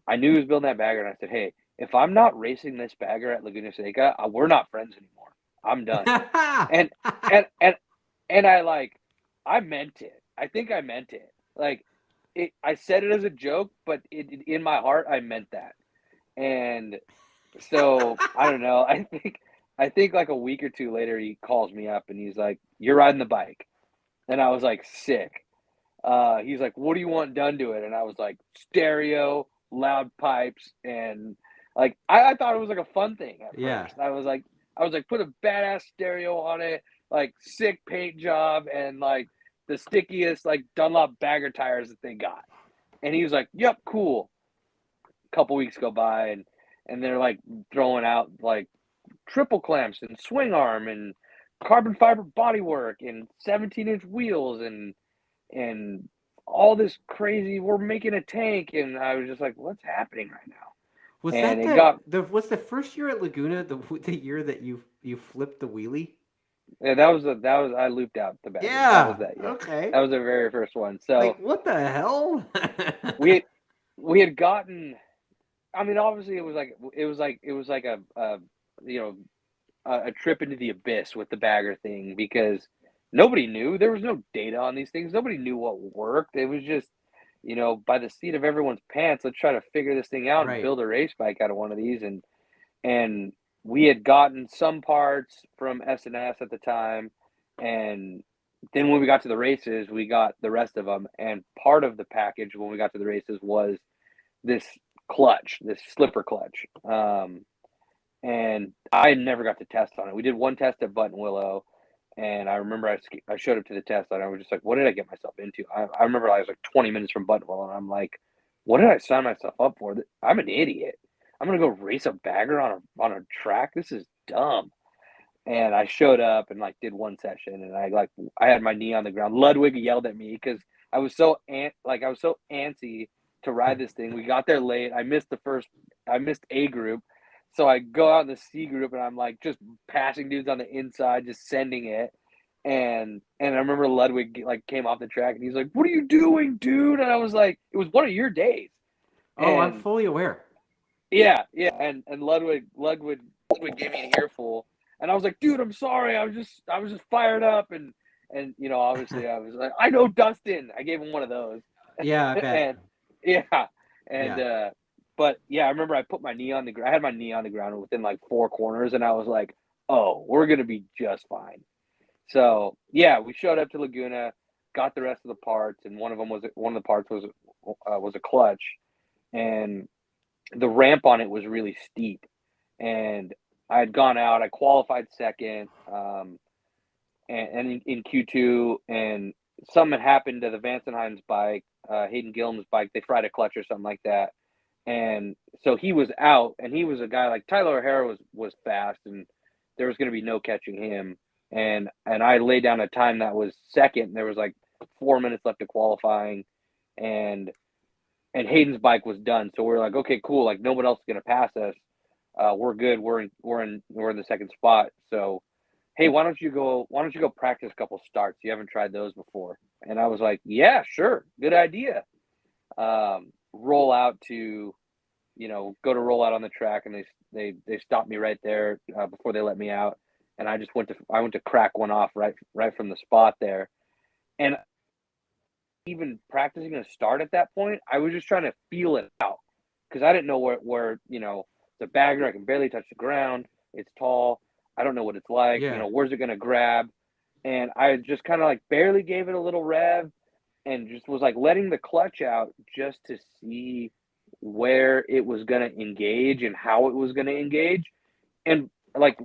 I knew he was building that bagger, and I said, hey, if I'm not racing this bagger at Laguna Seca, we're not friends anymore. I'm done. and and I meant it. I think I meant it. Like I said it as a joke, but in my heart I meant that. And so I don't know. I think like a week or two later, he calls me up and he's like, "You're riding the bike," and I was like, "Sick." He's like, "What do you want done to it?" And I was like, "Stereo, loud pipes," and like I thought it was like a fun thing at Yeah. first. I was like, put a badass stereo on it, like sick paint job, and like the stickiest like Dunlop bagger tires that they got. And he was like, "Yep, cool." A couple weeks go by, and they're like throwing out like triple clamps and swing arm and carbon fiber bodywork and 17-inch wheels and all this crazy. We're making a tank, and I was just like, "What's happening right now?" Was And that it got was the first year at Laguna the year that you flipped the wheelie? yeah, that was I looped out the bagger. That was Yeah. that year. Okay. That was the very first one. So Like what the hell? we we had gotten. I mean, obviously, it was like a you know a trip into the abyss with the bagger thing, because nobody knew. There was no data on these things. Nobody knew what worked. It was just, by the seat of everyone's pants, let's try to figure this thing out and Right. build a race bike out of one of these. And we had gotten some parts from S&S at the time, and then when we got to the races, we got the rest of them. And part of the package when we got to the races was this clutch, this slipper clutch. And I never got to test on it. We did one test at Button Willow, and I remember I showed up to the test, and I was just like, what did I get myself into? I remember I was like 20 minutes from Button Willow, and I'm like, what did I sign myself up for? I'm an idiot. I'm gonna go race a bagger on a track. This is dumb. And I showed up and like did one session, and I had my knee on the ground. Ludwig yelled at me because I was so antsy to ride this thing. We got there late. I missed A group. So I go out in the C group, and I'm like just passing dudes on the inside, just sending it. And I remember Ludwig like came off the track, and he's like, "What are you doing, dude?" And I was like, "It was one of your days." Oh, I'm And fully aware. yeah, yeah. And Ludwig gave me an earful, and I was like, "Dude, I'm sorry. I was just fired up." And obviously I was like, I know Dustin. I gave him one of those. Yeah, I bet. And yeah, and Yeah. but yeah, I remember I put my knee on the ground. I had my knee on the ground within like 4 corners, and I was like, oh, we're gonna be just fine. So yeah, we showed up to Laguna, got the rest of the parts, and one of the parts was a clutch, and the ramp on it was really steep, and I had gone out. I qualified second, and in Q2, and something had happened to the Vansenheim's bike, Hayden Gillum's bike. They fried a clutch or something like that, and so he was out. And he was a guy like Tyler O'Hara was fast, and there was going to be no catching him. And I laid down a time that was second. And there was like 4 minutes left to qualifying, and Hayden's bike was done. So we're like, okay, cool. Like no one else is going to pass us. We're good. We're in the second spot. So hey, why don't you go practice a couple starts? You haven't tried those before. And I was like, yeah, sure. Good idea. Roll out to, go to roll out on the track, and they stopped me right there before they let me out. And I went to crack one off right from the spot there. And even practicing a start at that point, I was just trying to feel it out because I didn't know where the bagger, I can barely touch the ground. It's tall. I don't know what it's like. Yeah. Where's it going to grab? And I just kind of like barely gave it a little rev and just was like letting the clutch out just to see where it was going to engage and how it was going to engage. And like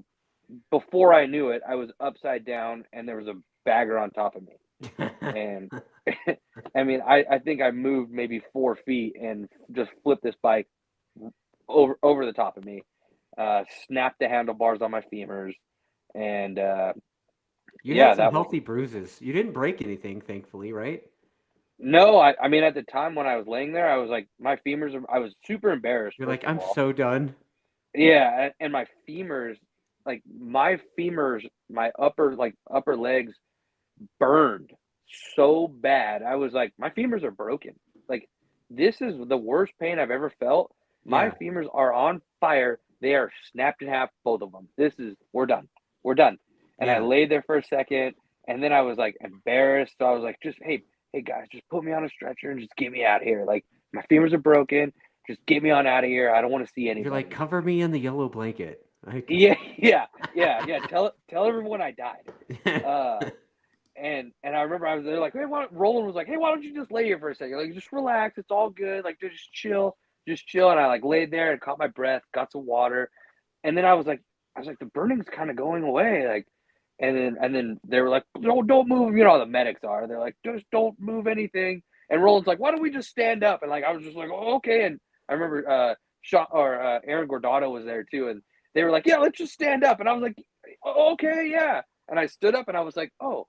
before I knew it, I was upside down and there was a bagger on top of me. And I mean, I think I moved maybe 4 feet and just flipped this bike over the top of me. Snapped the handlebars on my femurs, and You yeah, had some that was healthy bruises. You didn't break anything, thankfully, right? no. I mean, at the time when I was laying there, I was like, my femurs. I was super embarrassed. You're First like, of I'm all, so done. yeah, and my femurs, like my femurs, my upper legs burned so bad. I was like, my femurs are broken. Like this is the worst pain I've ever felt. My Yeah. femurs are on fire. They are snapped in half, both of them. We're done. We're done. And I Yeah. laid there for a second, and then I was like embarrassed. So I was like, hey guys, just put me on a stretcher and just get me out of here. Like my femurs are broken. Just get me on out of here. I don't want to see You're like, anybody. cover me in the yellow blanket. Yeah, yeah. Tell everyone I died. And I remember I was there like, hey, Roland was like, hey, why don't you just lay here for a second? Like, just relax. It's all good. Like, just chill. And I like laid there and caught my breath, got some water. And then I was like, the burning's kind of going away. Like, and then they were like, don't move. You know how the medics are. They're like, just don't move anything. And Roland's like, why don't we just stand up? And like, I was just like, oh, okay. And I remember Aaron Gordado was there too. And they were like, yeah, let's just stand up. And I was like, okay, yeah. And I stood up and I was like, oh,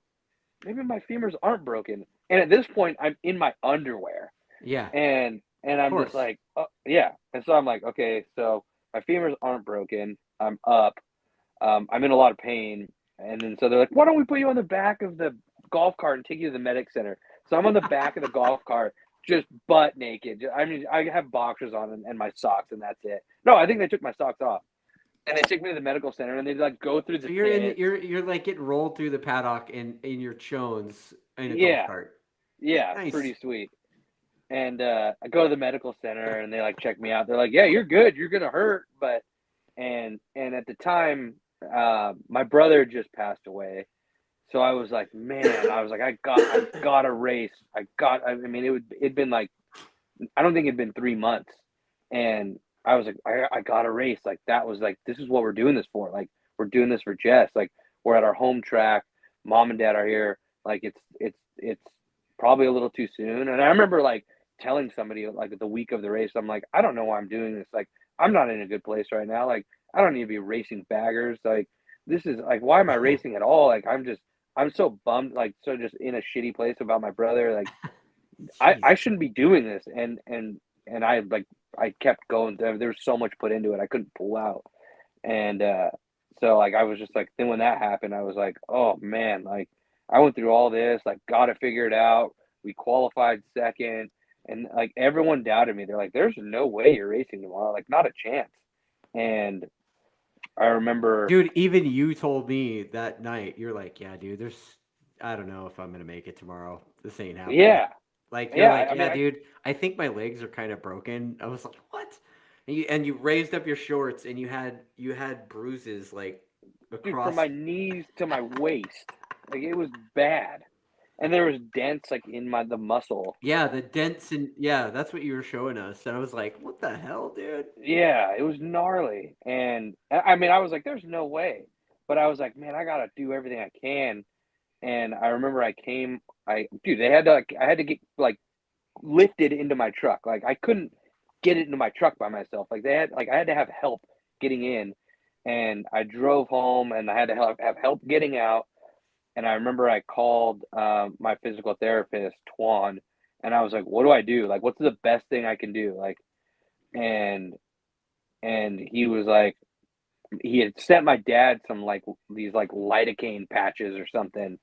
maybe my femurs aren't broken. And at this point, I'm in my underwear, Yeah. and Of I'm just course. like, oh, yeah. And so I'm like, okay, so my femurs aren't broken. I'm up. I'm in a lot of pain. And then so they're like, why don't we put you on the back of the golf cart and take you to the medic center? So I'm on the back of the golf cart, just butt naked. I mean, I have boxers on and my socks, and that's it. No, I think they took my socks off. And they took me to the medical center, and they like go through So the you're in pits. you're like getting rolled through the paddock in your chones in a golf Yeah, cart. yeah, Nice. pretty sweet. And I go to the medical center and they like check me out. They're like, yeah, you're good. You're gonna hurt, but and at the time, my brother just passed away. So I was like, man, I was like, I got to race. I mean, it'd been like, I don't think it'd been 3 months, and I was like, I got to race. Like that was like, this is what we're doing this for. Like we're doing this for Jess. Like we're at our home track. Mom and Dad are here. Like it's probably a little too soon. And I remember like telling somebody like the week of the race, I'm like, I don't know why I'm doing this. Like I'm not in a good place right now. Like I don't need to be racing baggers. Like this is like, why am I racing at all? Like I'm so bummed. Like so just in a shitty place about my brother. Like Jeez. I shouldn't be doing this. And I kept going. There was so much put into it. I couldn't pull out. And so like I was just like, then when that happened, I was like, oh man, like I went through all this, like got it figured out. We qualified second, and like everyone doubted me. They're like, there's no way you're racing tomorrow, like not a chance. And I remember, Dude, even you told me that night, you're like, yeah, dude, I don't know if I'm gonna make it tomorrow. This ain't happening. Yeah, Like you're yeah. like, I mean, yeah, dude. I think my legs are kind of broken. I was like, what? And you raised up your shorts and you had bruises like dude, from across. my knees to my waist, like it was bad, and there was dents like in the muscle. Yeah, the dents and yeah, that's what you were showing us. And I was like, what the hell, dude? Yeah, it was gnarly, and I mean, I was like, "There's no way," but I was like, "Man, I gotta do everything I can." And I remember dude, I had to get like lifted into my truck. Like I couldn't get it into my truck by myself. I had to have help getting in, and I drove home, and I had to have help getting out. And I remember I called my physical therapist, Twan, and I was like, "What do I do? Like, what's the best thing I can do?" Like, and he was like, he had sent my dad some like these like lidocaine patches or something,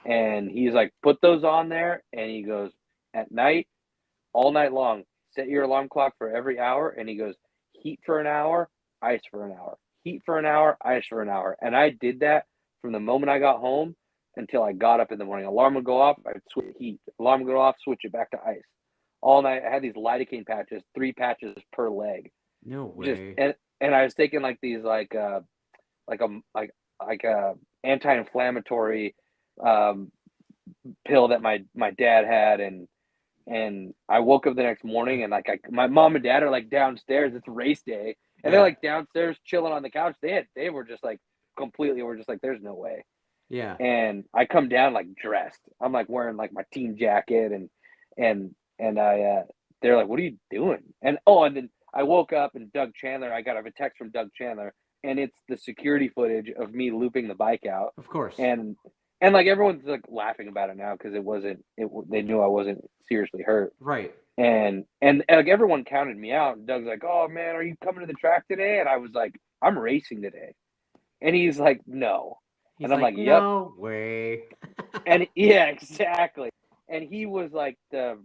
and he's like, "Put those on there," and he goes, "At night, all night long, set your alarm clock for every hour," and he goes, "Heat for an hour, ice for an hour, heat for an hour, ice for an hour." And I did that from the moment I got home until I got up in the morning. Alarm would go off, I'd switch heat. Alarm would go off, switch it back to ice. All night, I had these lidocaine patches, 3 patches per leg. No Just way. and I was taking like these like a like a anti-inflammatory um, pill that my dad had, and I woke up the next morning, and like my mom and dad are like downstairs. It's race day, and they're Yeah. like downstairs chilling on the couch. They were just like completely were just like, "There's no way." Yeah. And I come down like dressed. I'm like wearing like my team jacket, and I they're like, "What are you doing?" And then I woke up, and Doug Chandler. I got a text from Doug Chandler, and it's the security footage of me looping the bike out, Of course. and like everyone's like laughing about it now because it wasn't it. They knew I wasn't seriously hurt, Right. and like everyone counted me out. And Doug's like, "Oh man, are you coming to the track today?" And I was like, "I'm racing today," and he's like, "No," He's and I'm like, like, "Yep." no way. And yeah, exactly. And he was like the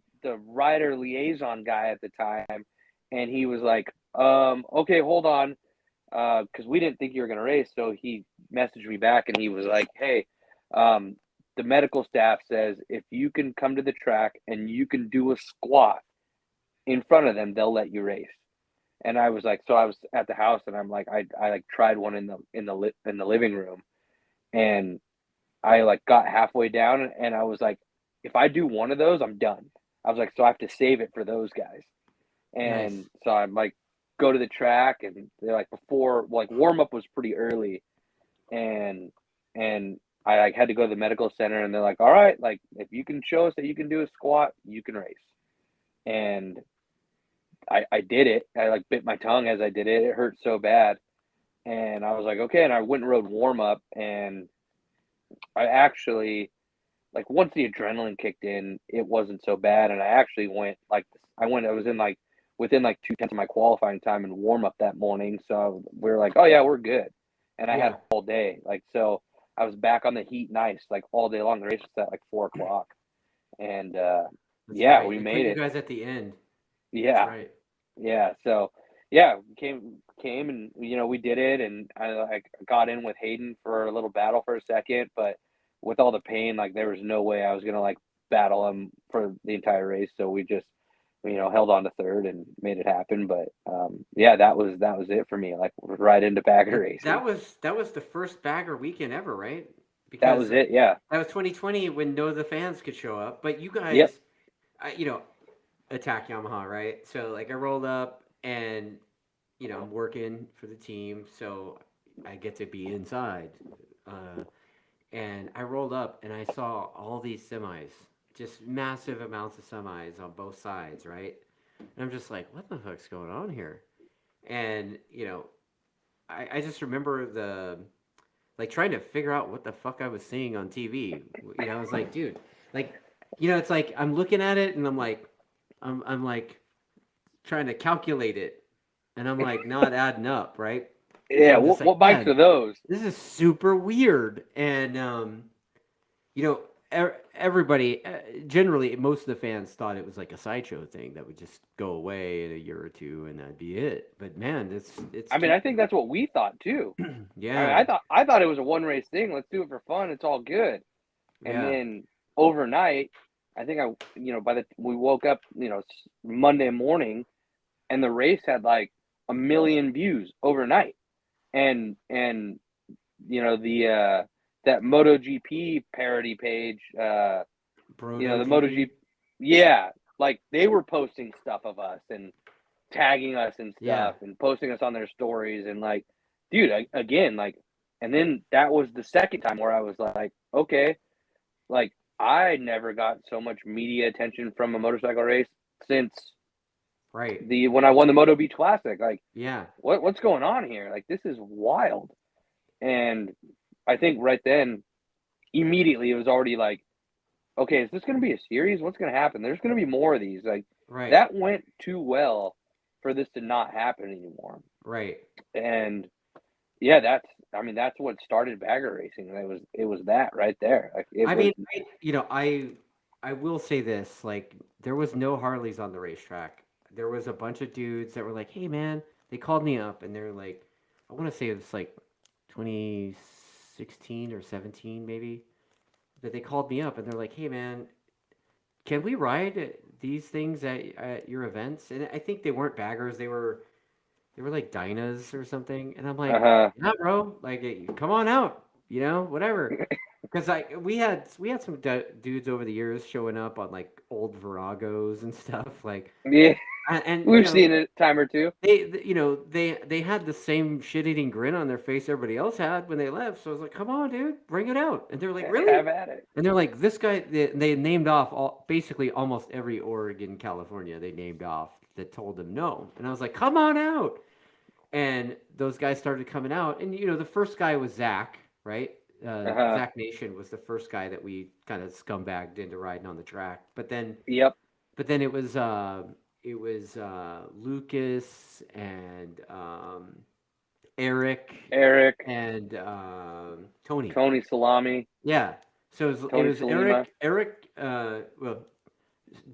rider liaison guy at the time, and he was like, okay, hold on, because we didn't think you were gonna race." So he messaged me back, and he was like, "Hey, um, the medical staff says if you can come to the track and you can do a squat in front of them, they'll let you race." And I was like, so I was at the house, and I'm like, I like tried one in the living room, and I like got halfway down, and I was like, if I do one of those, I'm done. I was like, so I have to save it for those guys. And Nice. so I'm like, go to the track, and they're like, before like warm up was pretty early, and I like had to go to the medical center, and they're like, all right, like if you can show us that you can do a squat, you can race. And I did it. I like bit my tongue as I did it. It hurt so bad. And I was like, okay. And I went and rode warm up, and I actually like once the adrenaline kicked in, it wasn't so bad. And I actually went like I was in like within like 2/10 of my qualifying time in warm up that morning. So we were like, oh yeah, we're good. And I had Yeah. all day. Like so I was back on the heat and ice like all day long. The race was at like 4 o'clock. And That's yeah, right. we It put made you it. guys at the end. That's Yeah. right. Yeah. So yeah, came and we did it, and I got in with Hayden for a little battle for a second, but with all the pain, like there was no way I was gonna like battle him for the entire race. So we just held on to third and made it happen. But yeah, that was it for me. Like right into bagger racing. That was the first bagger weekend ever, right? That Because was it. Yeah. that was 2020 when no of the fans could show up. But you Yep. guys, attack Yamaha, right? So like I rolled up and I'm working for the team, so I get to be inside. Uh, and I rolled up and I saw all these semis, just massive amounts of semis on both sides, right? And I'm just like, what the fuck's going on here? And I just remember the like trying to figure out what the fuck I was seeing on TV. I was like, dude, like, it's like I'm looking at it and I'm like trying to calculate it, and I'm like not adding up, right? So Yeah. I'm just like, What bikes are man, those? this is super weird. And you know, everybody, generally, most of the fans thought it was like a sideshow thing that would just go away in a year or two, and that'd be it. But man, it's I mean, too, I think that's what we thought too. I mean, yeah, I thought it was a one race thing. Let's do it for fun. It's all good. And then overnight, I think we woke up, Monday morning, and the race had like 1 million views overnight. And the that MotoGP parody page, the MotoGP, like they were posting stuff of us and tagging us and stuff and posting us on their stories, and like, dude, again, like, and then that was the second time where I was like, okay, like I never got so much media attention from a motorcycle race since when I won the Moto Beach Classic. Like, what's going on here? Like, this is wild. And I think right then, immediately, it was already like, okay, is this going to be a series? What's going to happen? There's going to be more of these. Like, that went too well for this to not happen anymore. Right. And yeah, that's what started bagger racing. It was that right there. Like, I will say this, like, there was no Harleys on the racetrack. There was a bunch of dudes that were like, hey man, they called me up and they're like, I want to say it was like 2016 or 17 maybe, that they called me up and they're like, hey man, can we ride these things at your events? And I think they weren't baggers, they were like Dynas or something. And I'm like, yeah, bro, like, come on out, whatever. Because we had some dudes over the years showing up on like old Viragos and stuff, like, and we've seen it a time or two. They had the same shit-eating grin on their face everybody else had when they left. So I was like, come on, dude, bring it out. And they're like, really? Have at it. And they're like, this guy. They named off basically almost every org in California. They named off that told them no. And I was like, come on out. And those guys started coming out. And the first guy was Zach, right? Zach Nation was the first guy that we kind of scumbagged into riding on the track. But then, But then it was Lucas and Eric and Tony Salami. Yeah, so it was Eric,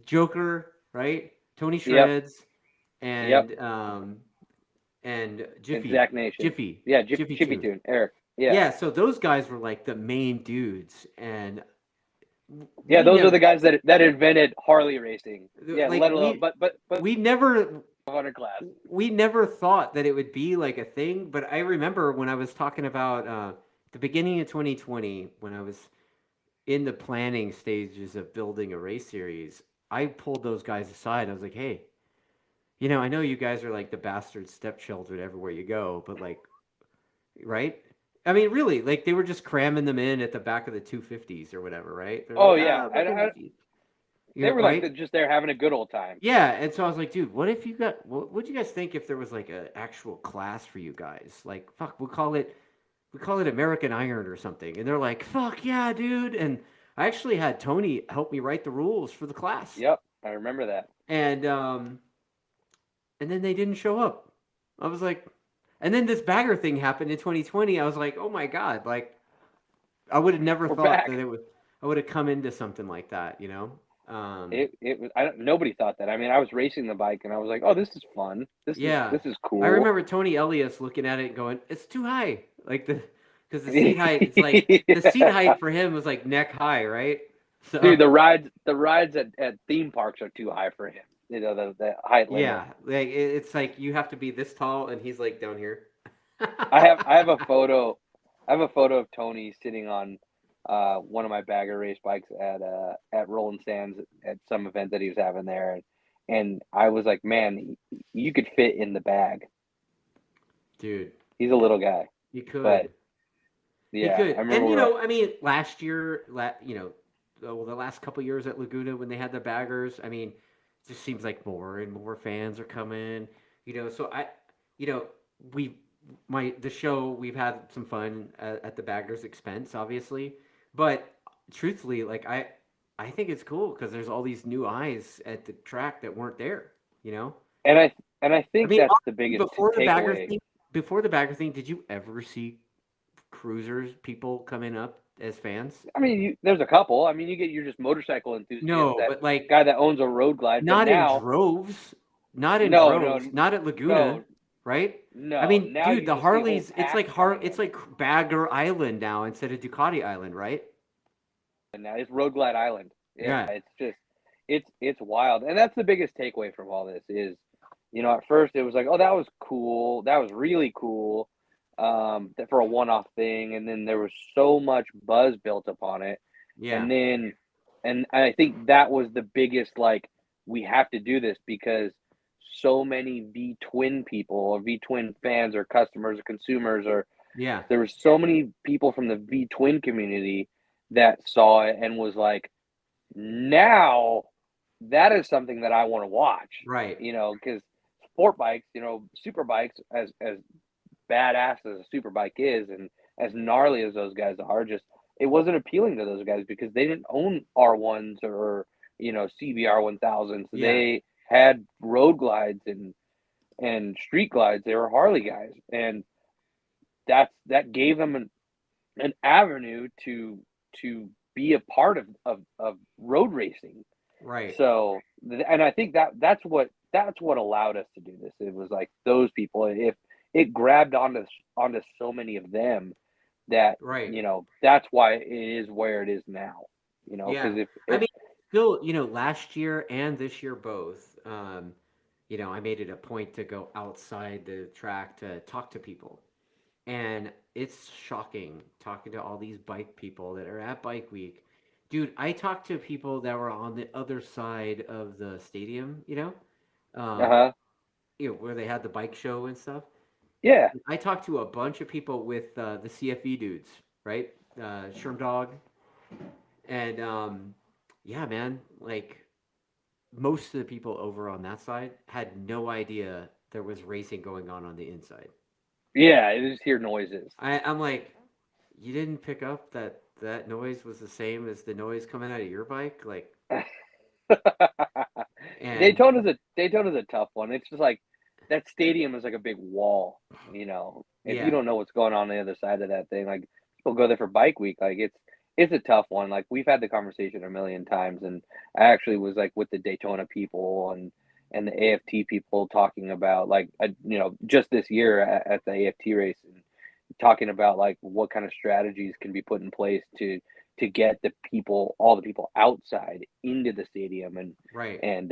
Joker, right? Tony Shreds and Jiffy. And Zach Nation. Jiffy. Yeah, Jiffy Tune. Eric. Yeah, so those guys were like the main dudes, and those are the guys that invented Harley racing. Yeah, like, let alone, but we never 100 class. We never thought that it would be like a thing, but I remember when I was talking about the beginning of 2020, when I was in the planning stages of building a race series, I pulled those guys aside. I was like, hey, I know you guys are like the bastard stepchildren everywhere you go, but like, right? I mean, really, like they were just cramming them in at the back of the 250s or whatever, right? They're they were like just there having a good old time. Yeah, and so I was like, dude, what do you guys think if there was like an actual class for you guys? Like, fuck, we call it American Iron or something. And they're like, fuck yeah, dude. And I actually had Tony help me write the rules for the class. Yep, I remember that. And then they didn't show up. I was like, and then this bagger thing happened in 2020. I was like, oh my God, like I would have never thought that I would have come into something like that, Nobody thought that. I mean, I was racing the bike and I was like, oh, this is fun. This is cool. I remember Tony Elias looking at it and going, it's too high. Like because the seat height, it's like the seat height for him was like neck high, right? So, dude, the rides at theme parks are too high for him. The height limit. Yeah, like it's like you have to be this tall and he's like down here. I have a photo of Tony sitting on one of my bagger race bikes at Rolling Sands at some event that he was having there, and I was like, man, you could fit in the bag, dude. He's a little guy. You could, but yeah, you could. And I mean, last year, the last couple years at Laguna when they had the baggers, I mean, it just seems like more and more fans are coming. So the show, we've had some fun at the baggers' expense, obviously. But truthfully, like I think it's cool because there's all these new eyes at the track that weren't there, And I think that's the biggest takeaway. Before the bagger thing, did you ever see cruisers, people coming up as fans? I mean, there's a couple. I mean, you're just motorcycle enthusiasts. No, but like guy that owns a road glide. Not in droves. Not in droves. Not at Laguna. No, right? No. I mean, dude, the Harleys, it's like Bagger Island now instead of Ducati Island, right? now. It's Road Glide Island. Yeah, Yeah. it's just it's wild, and that's the biggest takeaway from all this is, at first it was like, oh, that was cool, that was really cool, for a one-off thing, and then there was so much buzz built upon it, Yeah. and then, and I think that was the biggest, like, we have to do this because so many V Twin people or V Twin fans or customers or consumers or Yeah. there were so many people from the V Twin community that saw it and was like, now that is something that I want to watch, Right. because sport bikes, super bikes, as badass as a super bike is, and as gnarly as those guys are, just it wasn't appealing to those guys because they didn't own R1s or CBR 1000s. Yeah. They had road glides and street glides. They were Harley guys, and that gave them an avenue to be a part of road racing. Right. So, and I think that's what allowed us to do this. It was like those people. If it grabbed onto so many of them that Right. that's why it is where it is now. Yeah. Because I if mean, still, last year and this year both, I made it a point to go outside the track to talk to people. And it's shocking talking to all these bike people that are at Bike Week. Dude, I talked to people that were on the other side of the stadium, um, uh-huh, where they had the bike show and stuff. yeah, I talked to a bunch of people with the CFE dudes, right? Sherm Dog. And yeah, man, like most of the people over on that side had no idea there was racing going on the inside. yeah, you just hear noises. I'm like, you didn't pick up that noise was the same as the noise coming out of your bike, like, and Daytona's a tough one. It's just like that stadium is like a big wall, If you yeah, don't know what's going on the other side of that thing, like people go there for bike week, like it's a tough one. Like we've had the conversation a million times, and I actually was like with the Daytona people and the AFT people talking about like just this year at the AFT race and talking about like what kind of strategies can be put in place to get all the people outside into the stadium right, and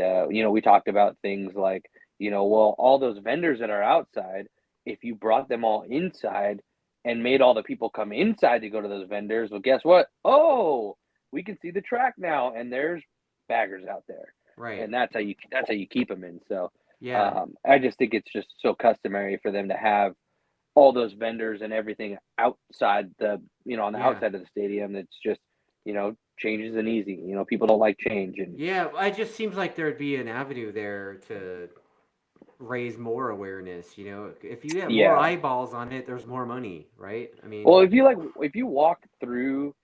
we talked about things like well, all those vendors that are outside, if you brought them all inside and made all the people come inside to go to those vendors, well, guess what? Oh, we can see the track now, and there's baggers out there, right, and that's how you keep them in. So yeah, I just think it's just so customary for them to have all those vendors and everything outside on the yeah, outside of the stadium. It's just change isn't easy. People don't like change, and yeah. It just seems like there'd be an avenue there to raise more awareness. If you get more yeah. eyeballs on it, there's more money, right? I mean, Well, if you walk through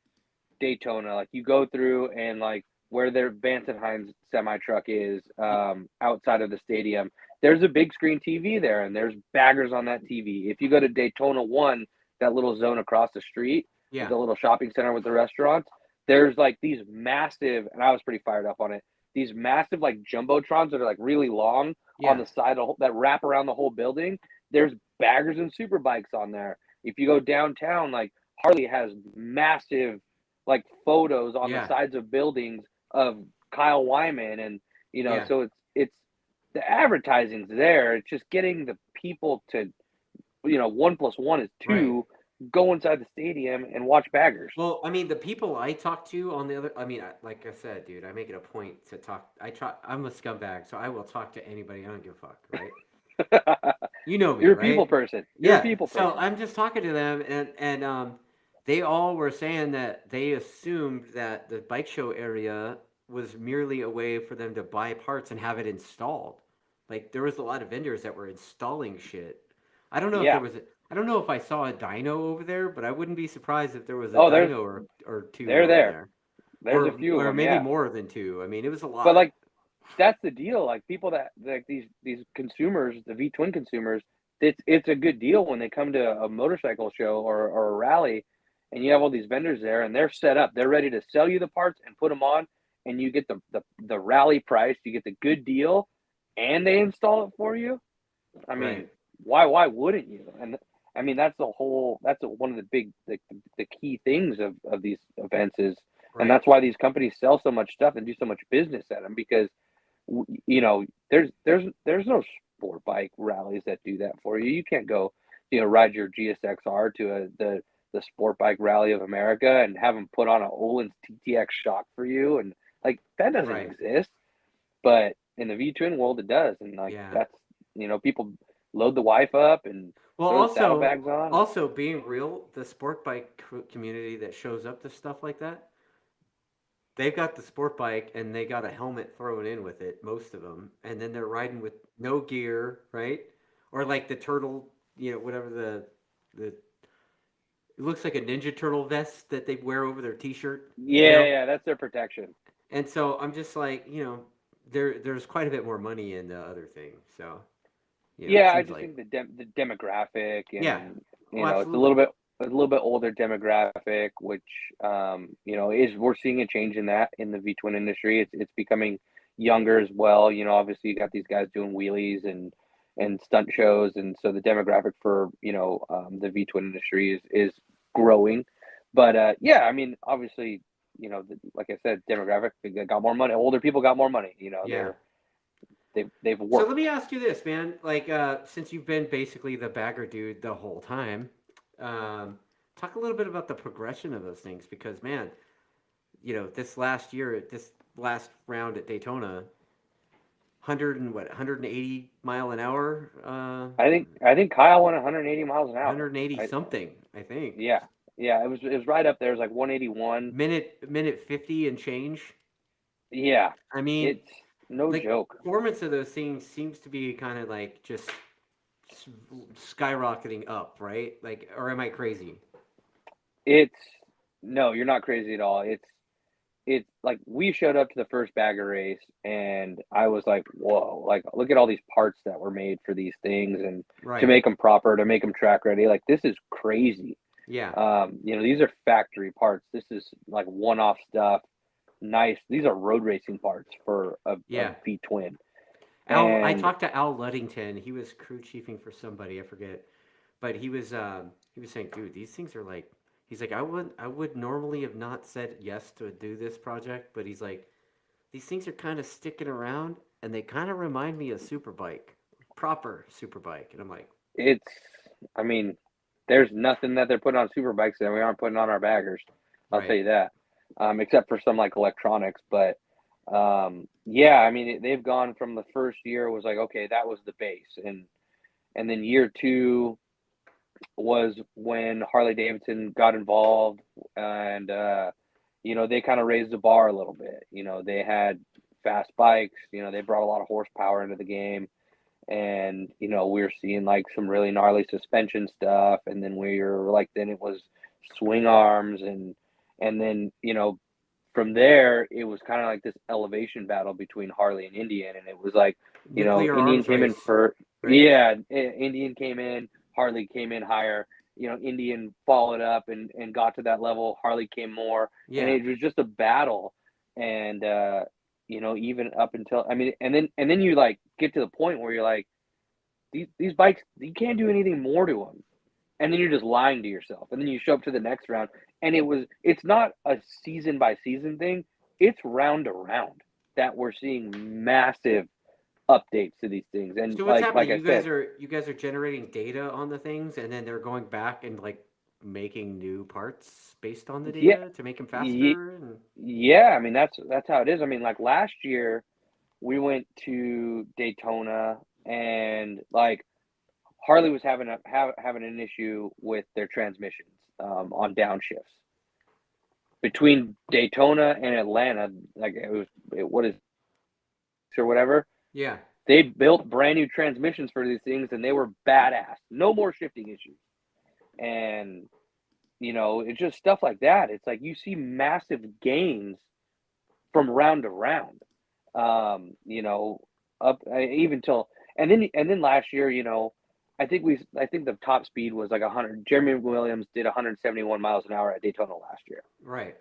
Daytona, like you go through and like where their Vance and Hines semi truck is, outside of the stadium, there's a big screen TV there, and there's baggers on that TV. If you go to Daytona One, that little zone across the street with yeah, the little shopping center with the restaurants, there's like these massive, and I was pretty fired up on it. These massive like jumbotrons that are like really long on yeah, the side of, that wrap around the whole building. There's baggers and super bikes on there. If you go downtown, like Harley has massive like photos on the yeah, sides of buildings of Kyle Wyman, and yeah, so it's the advertising's there. It's just getting the people to 1 plus 1 is right. two. Go inside the stadium and watch baggers. Well, I mean, the people I talk to on the other, I mean, like I said, dude, I make it a point to talk. I'm a scumbag, so I will talk to anybody. I don't give a fuck, right? You know me, You're a people right? person. You're a Yeah. people So person. I'm just talking to them, and they all were saying that they assumed that the bike show area was merely a way for them to buy parts and have it installed. Like there was a lot of vendors that were installing shit. I don't know if there Yeah. was. I don't know if I saw a dyno over there, but I wouldn't be surprised if there was a Oh, dyno or two they're over there. there, There's a few of or them. maybe Yeah. more than two. I mean, it was a But lot. like that's the deal. Like people that like these consumers, the V twin consumers, it's a good deal when they come to a motorcycle show or a rally, and you have all these vendors there, and they're set up. They're ready to sell you the parts and put them on, and you get the rally price. You get the good deal, and they install it for you. I Right. mean, why wouldn't you? And I mean that's one of the big the key things of these events is And that's why these companies sell so much stuff and do so much business at them, because you know, there's no sport bike rallies that do that for you. You can't go, you know, ride your GSXR to the Sport Bike Rally of America and have them put on an Olin's TTX shock for you, and like that doesn't exist. But in the V-twin world, it does, and like that's, you know, people load the wife up and throw the saddlebags on. Also, being real, the sport bike community that shows up to stuff like that, they've got the sport bike and they got a helmet thrown in with it, most of them, and then they're riding with no gear, right? Or like the turtle, you know, whatever the it looks like a Ninja Turtle vest that they wear over their t-shirt. Yeah, you know? Yeah, that's their protection. And so I'm just like, you know, there's quite a bit more money in the other thing. So you know, yeah, I just think the demographic, and you know, it's a little bit older demographic, which you know, we're seeing a change in that in the V-twin industry. It's becoming younger as well. You know, obviously you got these guys doing wheelies and stunt shows, and so the demographic for, you know, the V-twin industry is growing. But yeah, I mean, obviously, you know, like I said, demographic, they got more money. Older people got more money. You know, they've worked. So let me ask you this, man. Like, since you've been basically the bagger dude the whole time, talk a little bit about the progression of those things, because, man, you know, this last round at Daytona, 180 mile an hour. I think Kyle went 180 miles an hour. 180 something, I think. Yeah, it was right up there. It was like 181. Minute 50 and change. Yeah, I mean, it's no joke. Performance of those things seems to be kind of like just skyrocketing up, right? Like, or am I crazy? No, you're not crazy at all. It's like, we showed up to the first bagger race and I was like, whoa, like, look at all these parts that were made for these things, and to make them proper, to make them track ready. Like, this is crazy. Yeah. You know, these are factory parts. This is like one-off stuff. Nice. These are road racing parts for a V-twin. I talked to Al Luddington. He was crew chiefing for somebody, I forget, but he was saying, dude, these things are like. He's like, I would normally have not said yes to do this project, but he's like, these things are kind of sticking around, and they kind of remind me of Superbike, proper Superbike, and I'm like, I mean, there's nothing that they're putting on Superbikes that we aren't putting on our baggers. I'll tell you that, except for some like electronics. But yeah, I mean, they've gone from the first year was like, okay, that was the base, and then year two was when Harley Davidson got involved, and you know, they kind of raised the bar a little bit. You know, they had fast bikes. You know, they brought a lot of horsepower into the game, and you know, we were seeing like some really gnarly suspension stuff, and then then it was swing arms, and then, you know, from there it was kind of like this elevation battle between Harley and Indian, and it was like, you know, Indian came in for Indian came in, Harley came in higher. You know, Indian followed up and got to that level. Harley came more, and it was just a battle. And you know, even up until, I mean, and then you like get to the point where you're like, these bikes, you can't do anything more to them, and then you're just lying to yourself. And then you show up to the next round, and it's not a season by season thing. It's round to round that we're seeing massive updates to these things. And so what's happening? Like you guys are generating data on the things, and then they're going back and like making new parts based on the data to make them faster. Yeah, I mean, that's how it is. I mean, like last year we went to Daytona, and like Harley was having an issue with their transmissions on downshifts. Between Daytona and Atlanta, like what is or whatever. Yeah. They built brand new transmissions for these things, and they were badass. No more shifting issues. And, you know, it's just stuff like that. It's like you see massive gains from round to round. You know, up even till, and then last year, you know, I think the top speed was like 100. Jeremy Williams did 171 miles an hour at Daytona last year. Right.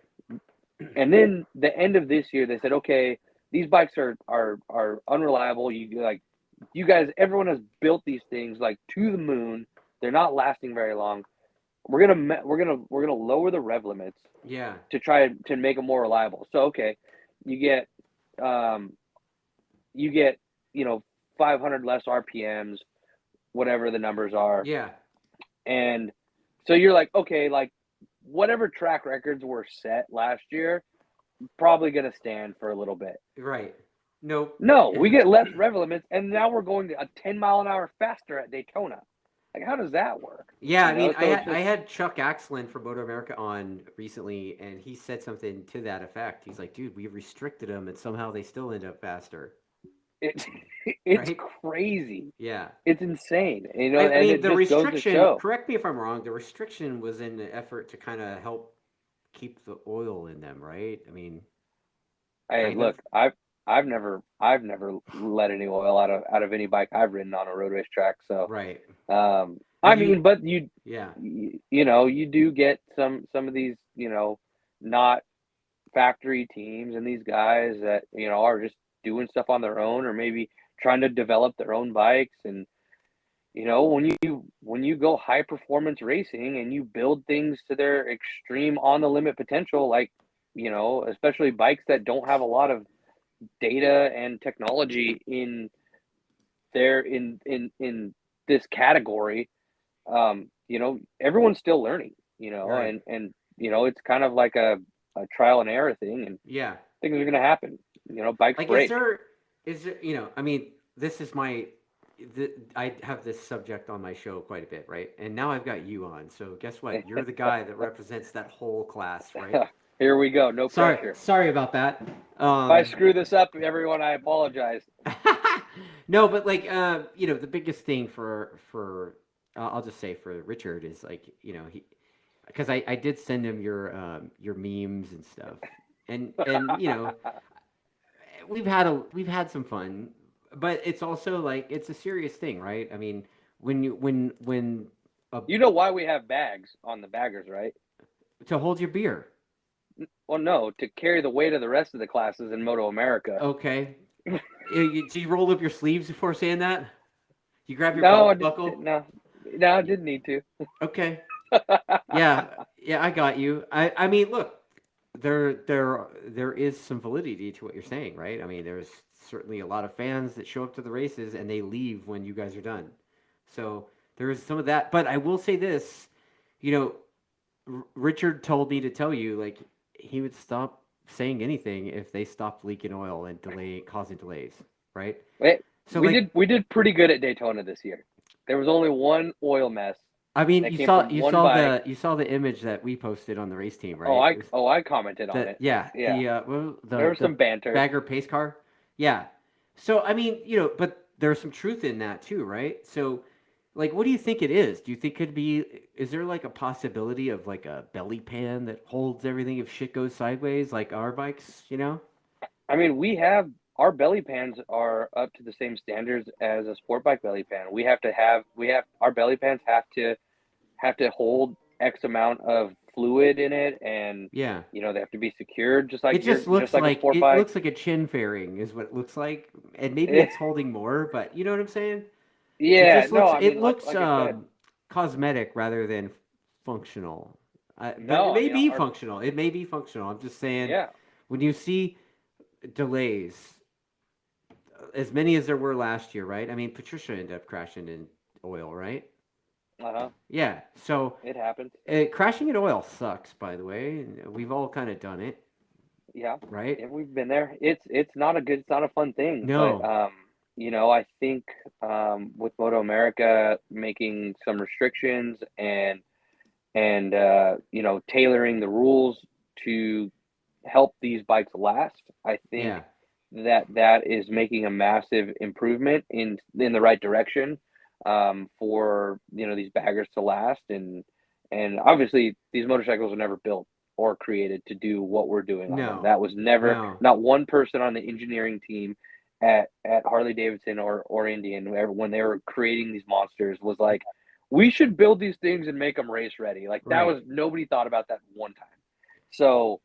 And then the end of this year, they said, okay, these bikes are unreliable. You guys, everyone has built these things like to the moon. They're not lasting very long. we're gonna lower the rev limits Yeah. to try to make them more reliable. So okay, you get um, you get 500 less RPMs, whatever the numbers are, Yeah. and so you're like, okay, like whatever track records were set last year, probably gonna stand for a little bit. Right. Nope. No, we get less rev limits, and now we're going to a 10-mile-an-hour faster at Daytona. Like, how does that work? Yeah, I mean, So it's I just had Chuck Axland from Moto America on recently, and he said something to that effect. He's like, "Dude, we restricted them, and somehow they still end up faster." it's it's Right? crazy. Yeah. It's insane, I and mean, it the just goes to restriction. show. Correct me if I'm wrong. The restriction was in an effort to kind of help keep the oil in them, right? I mean, Hey, kind of. look, I've never let any oil out of any bike I've ridden on a road race track. So, Right. I Have you? mean, but Yeah. you do get some of these not factory teams and these guys that are just doing stuff on their own or maybe trying to develop their own bikes. And when you go high performance racing and you build things to their extreme on the limit potential, like especially bikes that don't have a lot of data and technology in this category, everyone's still learning, Right. and it's kind of like a trial and error thing, and Yeah. things are going to happen. Bikes Like, break. is there, I mean, this is I have this subject on my show quite a bit, right? And now I've got you on. So guess what? You're the guy that represents that whole class, right? Here we go. No pressure. Sorry about that. If I screw this up, everyone, I apologize. No, but like, the biggest thing I'll just say for Richard is like, he, because I did send him your memes and stuff, and we've had some fun, but it's also like it's a serious thing, right? I mean, when a, You know why we have bags on the baggers, right? to hold your beer. Well, no, to carry the weight of the rest of the classes in Moto America. Okay. Do you roll up your sleeves before saying that? You grab your No, belt buckle. no, I didn't need to. Okay. Yeah, yeah, I got you. I mean, look, there is some validity to what you're saying, right? I mean, there's certainly a lot of fans that show up to the races and they leave when you guys are done. So there is some of that. But I will say this, you know, Richard told me to tell you, like, he would stop saying anything if they stopped leaking oil and causing delays, right? Wait, So we like, did pretty good at Daytona this year. There was only one oil mess I mean, that came from one bike. you saw the image that we posted on the race team, Oh, right? It was I commented on it. yeah, Yeah, there was the some banter. bagger pace car. Yeah. So I mean, but there's some truth in that too, right? So like, what do you think it is? Do you think it could be? Is there like a possibility of like a belly pan that holds everything if shit goes sideways, like our bikes? I mean, our belly pans are up to the same standards as a sport bike belly pan. We have our belly pans have to hold X amount of fluid in it, and Yeah. they have to be secured It just like a sport bike. looks like a chin fairing is what it looks like, and maybe it's holding more, but you know what I'm saying? Yeah, no, I It mean, looks like I said, cosmetic rather than functional. But it no, I may mean, be functional. It may be functional. I'm just saying, yeah, when you see delays, as many as there were last year, right? I mean, Patricia ended up crashing in oil, right? uh-huh, Yeah. So it happens. crashing in oil sucks, by the way. And we've all kind of done it, Yeah, right? yeah, we've been there. It's not a fun thing, but No. I think with Moto America making some restrictions and tailoring the rules to help these bikes last, I think Yeah. that is making a massive improvement in the right direction, for these baggers to last, and obviously these motorcycles were never built or created to do what we're doing on them. No. That was never, No. not one person on the engineering team at Harley Davidson or Indian, when they were creating these monsters, was like, we should build these things and make them race ready. Like, that Right. was, nobody thought about that one time. So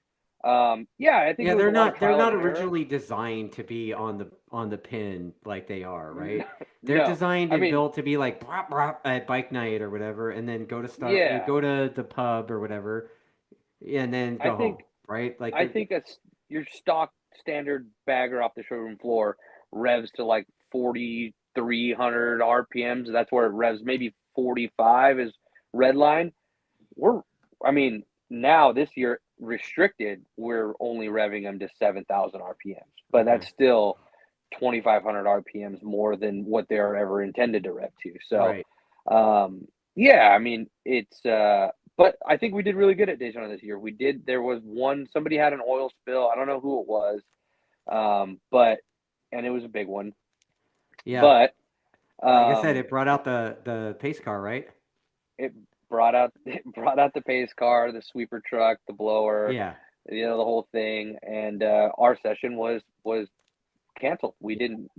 Yeah, I think Yeah, it was a lot of they're trial not and error. originally designed to be on the pin like they are, right? They're No, designed I and mean, built to be like brap, brap, at bike night or whatever, and then yeah, go to the pub or whatever, and then I go home, think right? Like I they're think your stock standard bagger off the showroom floor revs to like 4,300 RPMs. That's where it revs. Maybe 45 is red line. We're, I mean, now this year restricted, we're only revving them to 7,000 RPMs, but okay, that's still 2,500 RPMs more than what they're ever intended to rev to. So, right? yeah, I mean, but I think we did really good at Daytona this year. We did, there was somebody had an oil spill. I don't know who it was, and it was a big one, Yeah, but, like I said, um, it brought out the pace car, right? it it brought out the pace car, the sweeper truck, the blower, Yeah, the whole thing. And our session was canceled. We didn't.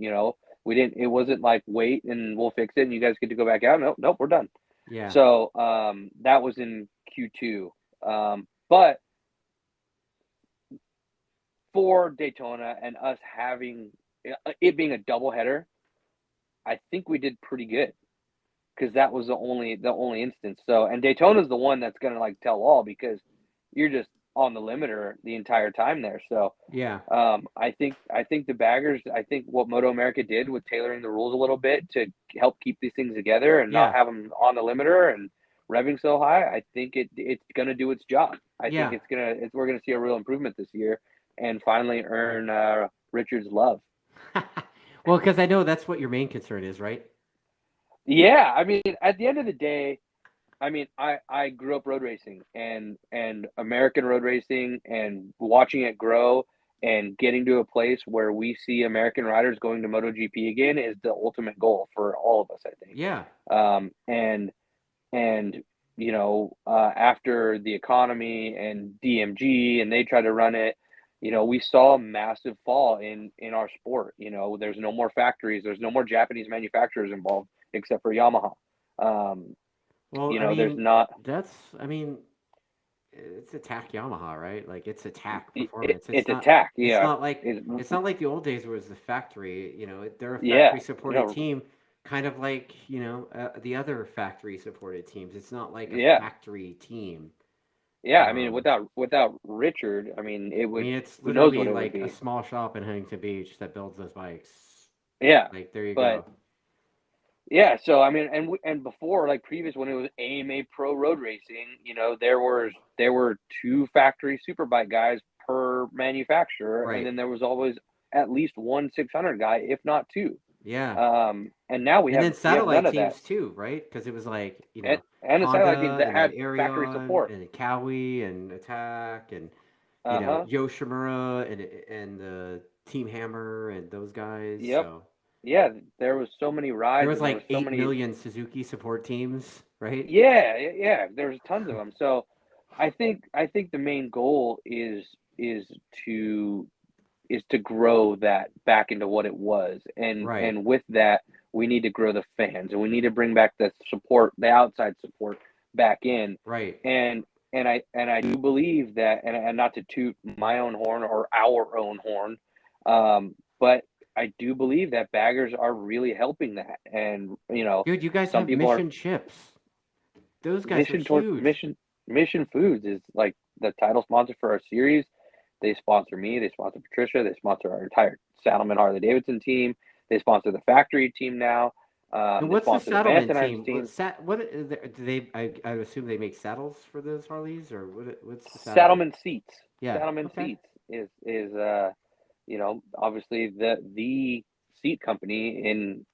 It wasn't like wait and we'll fix it and you guys get to go back out. Nope, nope, we're done. yeah, So that was in Q2. But for Daytona and us having it being a doubleheader, I think we did pretty good because that was the only instance. So, and Daytona's the one that's gonna like tell all because you're just on the limiter the entire time there. So yeah, I think the baggers, I think what Moto America did with tailoring the rules a little bit to help keep these things together and not yeah, have them on the limiter and revving so high, I think it's gonna do its job. I think yeah. we're gonna see a real improvement this year and finally earn Richard's love. Well, because I know that's what your main concern is, right? Yeah, I mean, at the end of the day, I mean, I grew up road racing and American road racing and watching it grow and getting to a place where we see American riders going to MotoGP again is the ultimate goal for all of us, I think. Yeah, And after the economy and DMG and they tried to run it, we saw a massive fall in our sport. There's no more factories, there's no more Japanese manufacturers involved except for Yamaha. Um, well, I there's mean, not I mean, it's attack Yamaha, right? Like it's attack it, performance. it's attack, It's yeah. not like It, it's not like the old days where it was the factory. You know, they're a yeah, factory supported team, kind of like the other factory supported teams. It's not like a yeah, factory team. yeah. I mean, Um, without Richard, I mean, it I would. mean, it's Who knows what literally it would like a be? small shop in Huntington Beach that builds those bikes. Yeah, Like there you but go. yeah. So I mean, and before, like previous when it was AMA Pro Road Racing, there were two factory superbike guys per manufacturer, and Right. then there was always at least one 600 guy, if not two. Yeah. And now we And have then we have none satellite of that. teams too, right? Because it was like, And the satellite teams Honda that and then had factory Arion support. and then Cowie and Attack and Uh huh. Yoshimura and the Team Hammer and those guys. Yep. So Yeah, there was so many there rides was and there was like so 8 many. million Suzuki support teams, right? Yeah, yeah, there's tons of them. So I think the main goal is to to grow that back into what it was. And Right. and with that, we need to grow the fans and we need to bring back the support, the outside support back in. Right. And I do believe that, and not to toot my own horn or our own horn, but I do believe that baggers are really helping that. And Dude, you guys some have people are Mission Chips. Those guys are mission toward huge. mission foods is like the title sponsor for our series. They sponsor me, they sponsor Patricia, they sponsor our entire Saddleman Harley Davidson team, they sponsor the factory team now, And they what's the sponsor the Saddleman Vance and Ives team? team. What do they? I assume they make saddles for those Harleys, or what's the Saddleman? Saddleman seats. Yeah. Saddleman Okay. seats is obviously the seat company in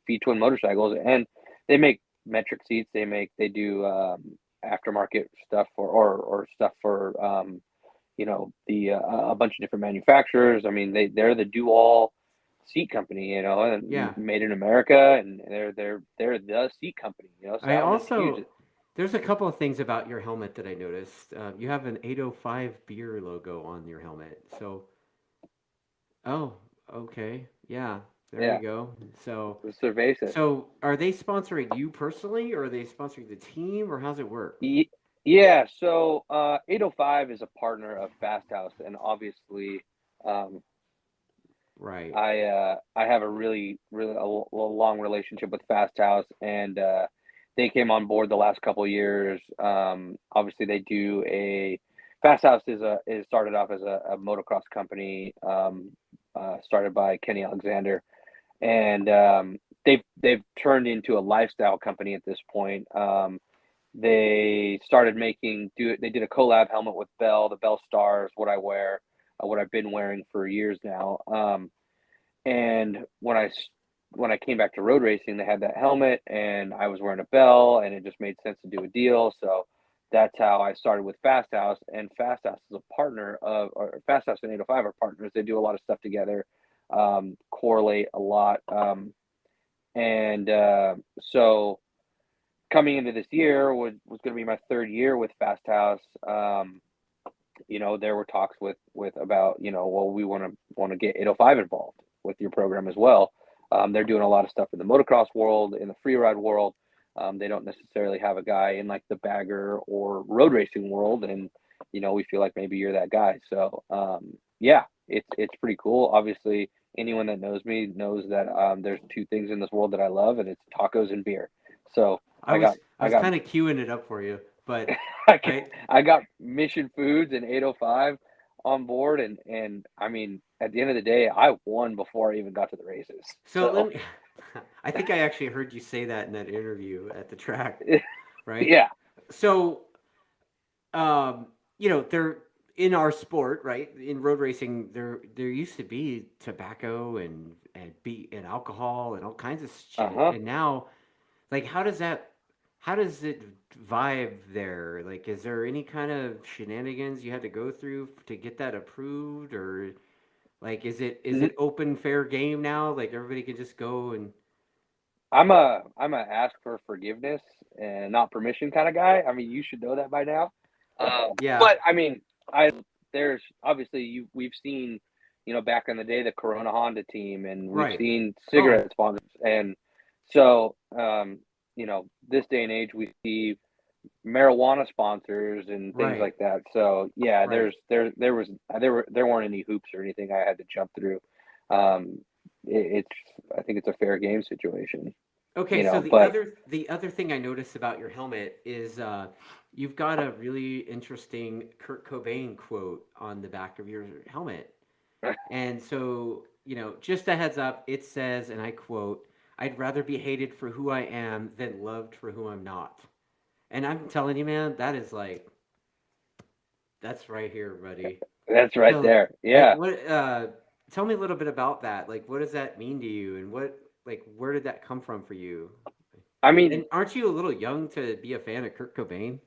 V twin motorcycles, and they make metric seats. They do aftermarket stuff or stuff for the a bunch of different manufacturers. I mean, they're the do all seat company, and Yeah. made in America, and they're the seat company. I Saddleman's huge. also there's a couple of things about your helmet that I noticed. You have an 805 beer logo on your helmet. So, oh, okay, yeah, there you Yeah, go. So, the Cerveza. so are they sponsoring you personally, or are they sponsoring the team, or how's it work? Yeah, so 805 is a partner of Fast House, and obviously, um, Right. I have a really long relationship with Fast House, and they came on board the last couple of years. Obviously, they do a Fast House is started off as a motocross company, started by Kenny Alexander, and they've turned into a lifestyle company at this point. They started they did a collab helmet with Bell, the Bell Stars, what I wear, what I've been wearing for years now. And when I came back to road racing, they had that helmet, and I was wearing a Bell, and it just made sense to do a deal. So that's how I started with Fast House, and Fast House is a partner or Fast House and 805 are partners. They do a lot of stuff together, correlate a lot, and so coming into this year was going to be my third year with Fast House. There were talks with about, well, we want to get 805 involved with your program as well. They're doing a lot of stuff in the motocross world, in the free ride world. They don't necessarily have a guy in like the bagger or road racing world, and we feel like maybe you're that guy. So yeah, it's pretty cool. Obviously, anyone that knows me knows that there's two things in this world that I love, and it's tacos and beer. So I was I was kind of queuing it up for you, but I got Mission Foods and 805 on board, and I mean, at the end of the day, I won before I even got to the races. so let me. I think I actually heard you say that in that interview at the track, right? Yeah. So, there in our sport, right? In road racing, there used to be tobacco and alcohol and all kinds of shit, Uh-huh. and now, like, how does it vibe there? Like, is there any kind of shenanigans you had to go through to get that approved, or like, is it open fair game now? Like, everybody can just go and I'm a ask for forgiveness and not permission kind of guy. I mean, you should know that by now. yeah, But I mean, I there's obviously we've seen, back in the day the Corona Honda team, and we've right. seen Oh, cigarette sponsors, and so this day and age we see marijuana sponsors and things right, like that. So yeah, right. there weren't any hoops or anything I had to jump through. Um, I think it's a fair game situation, Okay, so the but other the other thing I noticed about your helmet is you've got a really interesting Kurt Cobain quote on the back of your helmet. And so, just a heads up, it says, and I quote, "I'd rather be hated for who I am than loved for who I'm not." And I'm telling you, man, that is like that's right here, buddy. that's right So, there. like, Yeah. tell me a little bit about that. Like, what does that mean to you, and where did that come from for you? I mean, And aren't you a little young to be a fan of Kurt Cobain?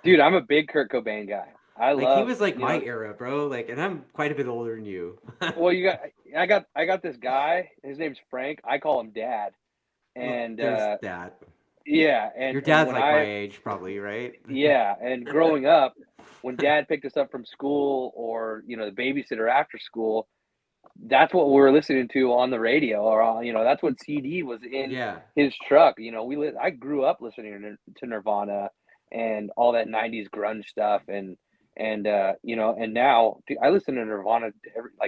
dude, I'm a big Kurt Cobain guy. I Like, he love, was like my era, bro. Like, and I'm quite a bit older than you. well, I got this guy. His name's Frank. I call him Dad. Well, And there's that. yeah, Your and dad's like my age, probably, right? yeah, and growing up, when Dad picked us up from school, or the babysitter after school, that's what we were listening to on the radio, or on, that's what CD was in Yeah, his truck. I grew up listening to Nirvana and all that '90s grunge stuff, and now, dude, I listen to Nirvana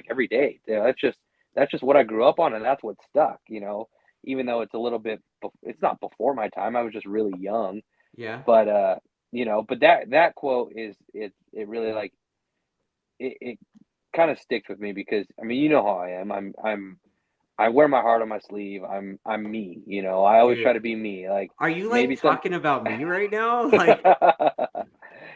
every day. That's just what I grew up on, and that's what stuck. Even though it's a little bit, it's not before my time. I was just really young, yeah. but but that quote it really, like, it kind of sticks with me, because I mean, you know how I am. I wear my heart on my sleeve. I'm me. I always try Dude, to be me. Like, are you like maybe some, talking about me right now? Like,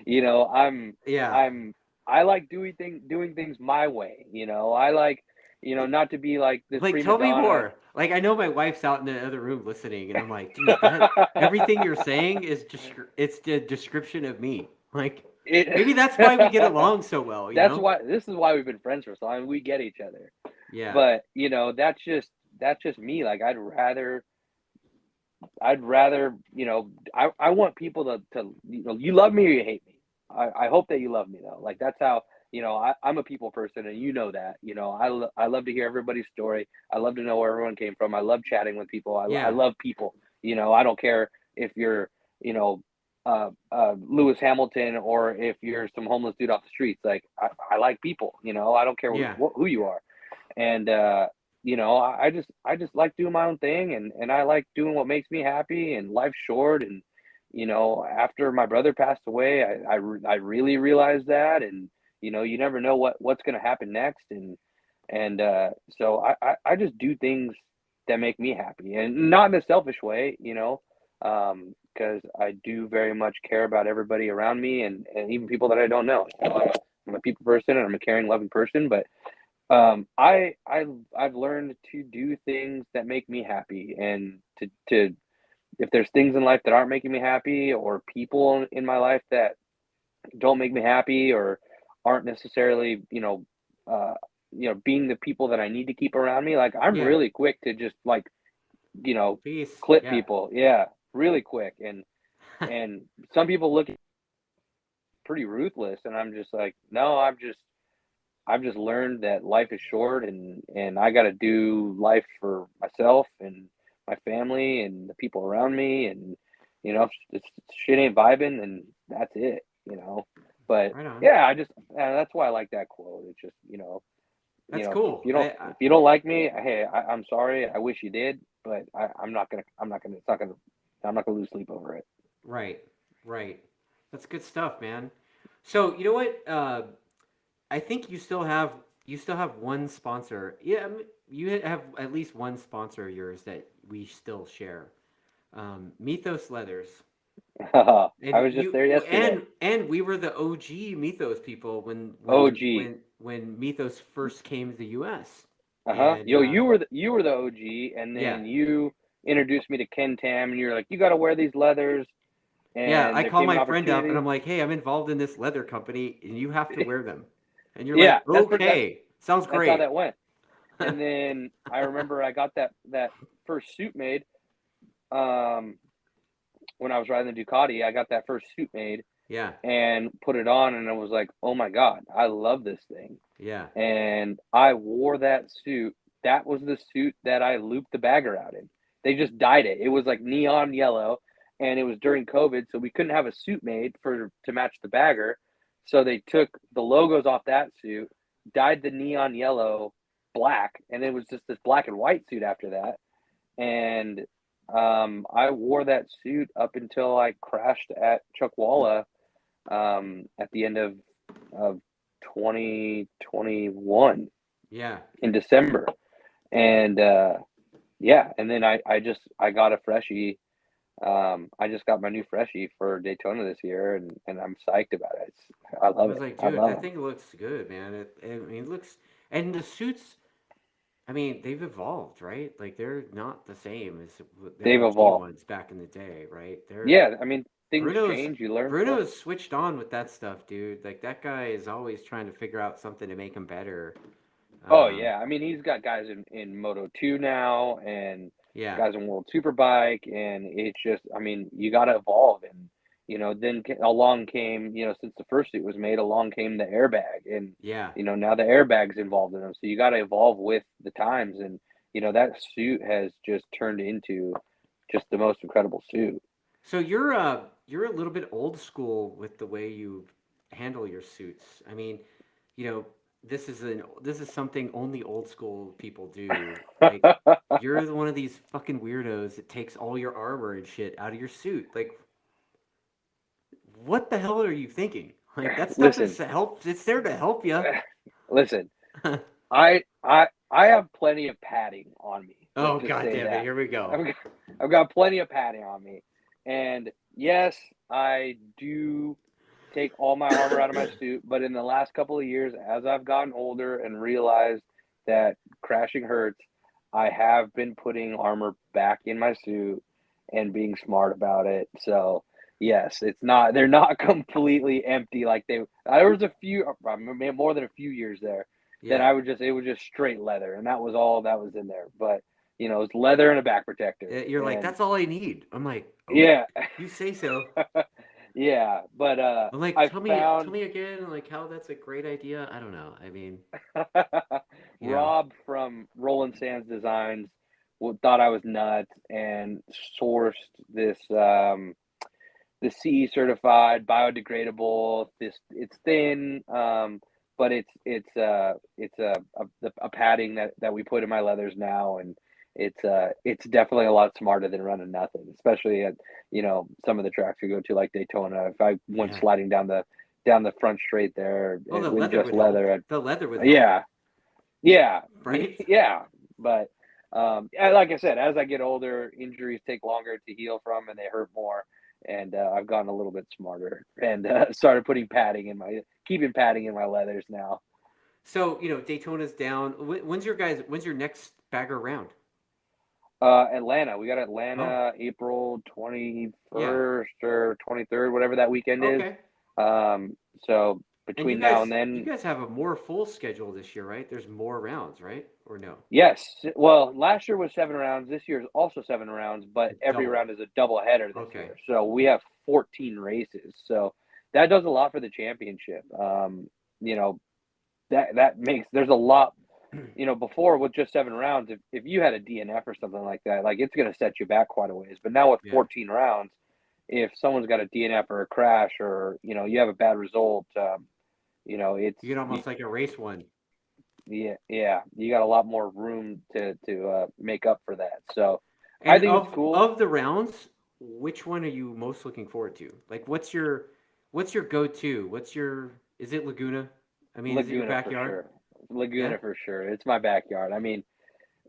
you know, I'm yeah. I'm I like doing things my way. I like, not to be like this Like, prima tell me donna. more. Like, I know my wife's out in the other room listening, and I'm like, dude, that everything you're saying is just it's the description of me. Like, it maybe that's why we get along so well, you That's know? why this is why we've been friends for so long. We get each other. Yeah, But, that's just me. Like, I'd rather, I want people to, you love me or you hate me. I hope that you love me, though. Like, that's how, I'm a people person, and you know that. I love to hear everybody's story. I love to know where everyone came from. I love chatting with people. I yeah. love people. I don't care if you're, you know Lewis Hamilton, or if you're some homeless dude off the streets. Like I like people, you know. I don't care Yeah. who you are, and you know, I just like doing my own thing, and I like doing what makes me happy. And life's short, and you know, after my brother passed away, I really realized that, and you know, you never know what's going to happen next, and so I just do things that make me happy, and not in a selfish way, you know, because I do very much care about everybody around me, and even people that I don't know. You know, I'm a people person, and I'm a caring, loving person, but I've learned to do things that make me happy, and to if there's things in life that aren't making me happy, or people in my life that don't make me happy, or aren't necessarily, you know, being the people that I need to keep around me. Like I'm Yeah. really quick to just like, you know, Peace. clip Yeah. people. Yeah, really quick. And some people look pretty ruthless, and I'm just like, no, I've just learned that life is short, and I got to do life for myself and my family and the people around me, and you know, if shit ain't vibing, and that's it, you know. But Right on. yeah, that's why I like that quote. It's just, That's cool. if you don't like me, hey, I'm sorry. I wish you did, but I'm not gonna lose sleep over it. Right. Right. That's good stuff, man. So you know what? I think you still have one sponsor. Yeah, you have at least one sponsor of yours that we still share. Mythos Leathers. I And was just there yesterday. and we were the OG Mythos people OG. when Mythos first came to the US. Uh-huh. And Yo, you were the OG, and yeah. then you introduced me to Ken Tam, and you're like, you got to wear these leathers, Yeah, and I there call came an my friend up and opportunity. I'm like, "Hey, I'm involved in this leather company and you have to wear them." And you're like, Yeah, "Okay, sounds that's how great." that went. And then I remember I got that first suit made. Um, when I was riding the Ducati, I got that first suit made Yeah. and put it on, and I was like, oh my god, I love this thing. Yeah. And I wore that suit. That was the suit that I looped the bagger out in. They just dyed it. It was like neon yellow, and it was during COVID, so we couldn't have a suit made to match the bagger. So they took the logos off that suit, dyed the neon yellow black, and it was just this black and white suit after that. And I wore that suit up until I crashed at Chuckwalla at the end of 2021 Yeah. in December. And yeah, and then I got a freshie. I just got my new freshie for Daytona this year, and I'm psyched about it. I I love was it. like, I "Dude, love that them. thing looks good, man." I mean, it looks and the suits, I mean, they've evolved, right? Like they're not the same as the They've OG evolved. ones back in the day, right? They're Yeah, I mean, things Bruno's change. You learn stuff. Bruno's switched on with that stuff, dude. Like that guy is always trying to figure out something to make him better. Oh Um, yeah, I mean, he's got guys in Moto 2 now, and yeah. guys in World Superbike, and it's just, I mean, you got to evolve, and then along came, since the first suit was made, along came the airbag, and Yeah. now the airbag's involved in them, so you got to evolve with the times, and that suit has just turned into just the most incredible suit. So you're a little bit old school with the way you handle your suits. I mean, you know, this is something only old school people do. Like you're one of these fucking weirdos that takes all your armor and shit out of your suit. Like what the hell are you thinking? Like that stuff is Listen, to help. It's there to help you. listen. I have plenty of padding on me. Let's Oh just god say damn it! that. Here we go. I've got, I've got plenty of padding on me. And yes, I do take all my armor out of my suit, but in the last couple of years, as I've gotten older and realized that crashing hurts, I have been putting armor back in my suit and being smart about it. So yes, they're not completely empty like there was a few, more than a few years there that Yeah. it was just straight leather, and that was all that was in there. But it's leather and a back protector, You're like and that's all I need. I'm like, oh, yeah, you say so. yeah. But I'm like, I tell found me again, like how that's a great idea. I don't know. I mean, you know, Rob from Roland Sands Designs thought I was nuts and sourced the CE certified, biodegradable. It's thin, but it's a padding that we put in my leathers now, and it's definitely a lot smarter than running nothing, especially at some of the tracks we go to like Daytona. If I went sliding down the front straight there Well, the with leather just would leather, help. The leather would help. Yeah, Right? yeah, but like I said, as I get older, injuries take longer to heal from, and they hurt more. And I've gotten a little bit smarter and started keeping padding in my leathers now. So, Daytona's down. When's your next bagger round? Atlanta, we got Oh, Atlanta April yeah. 21st or 23rd, whatever that weekend is. Okay. So And you between now and guys you then, guys have a more full schedule this year, right? There's more rounds, right? Or no? yes. Well, last year was 7 rounds. This year is also 7 rounds, but every Double. round is a double header this Okay. year. So we have 14 races. So that does a lot for the championship. You know, that makes there's a lot. Before with just 7 rounds, if you had a DNF or something like that, like it's going to set you back quite a ways. But now with Yeah. 14 rounds, if someone's got a DNF or a crash or you have a bad result, it's You get almost like a race one. yeah, you got a lot more room to make up for that. So I And think it's cool. of the rounds, which one are you most looking forward to? Like what's your go-to? Is it Laguna? I mean, is it your Laguna for backyard? sure. Yeah? Laguna for sure. It's my backyard. I mean,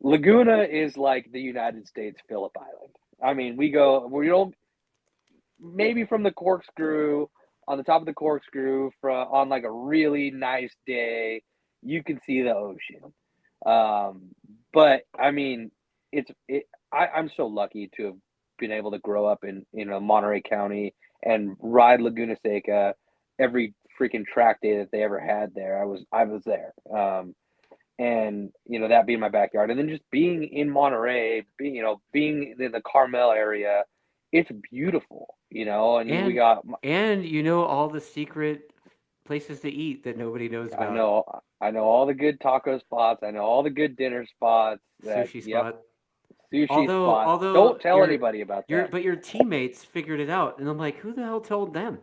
Laguna is like the United States Phillip Island. I mean, we don't maybe from the corkscrew on the top of the corkscrew from on like a really nice day you can see the ocean, but I mean I'm so lucky to have been able to grow up in Monterey County and ride Laguna Seca every freaking track day that they ever had there. I was there, and that being my backyard, and then just being in Monterey, being in the Carmel area, it's beautiful, and we And got. all the secret places to eat that nobody knows I about. know, I know all the good taco spots. I know all the good dinner spots. Sushi Yep, spot. sushi Although spots. although Don't tell anybody about them. your teammates figured it out, and I'm like, who the hell told them?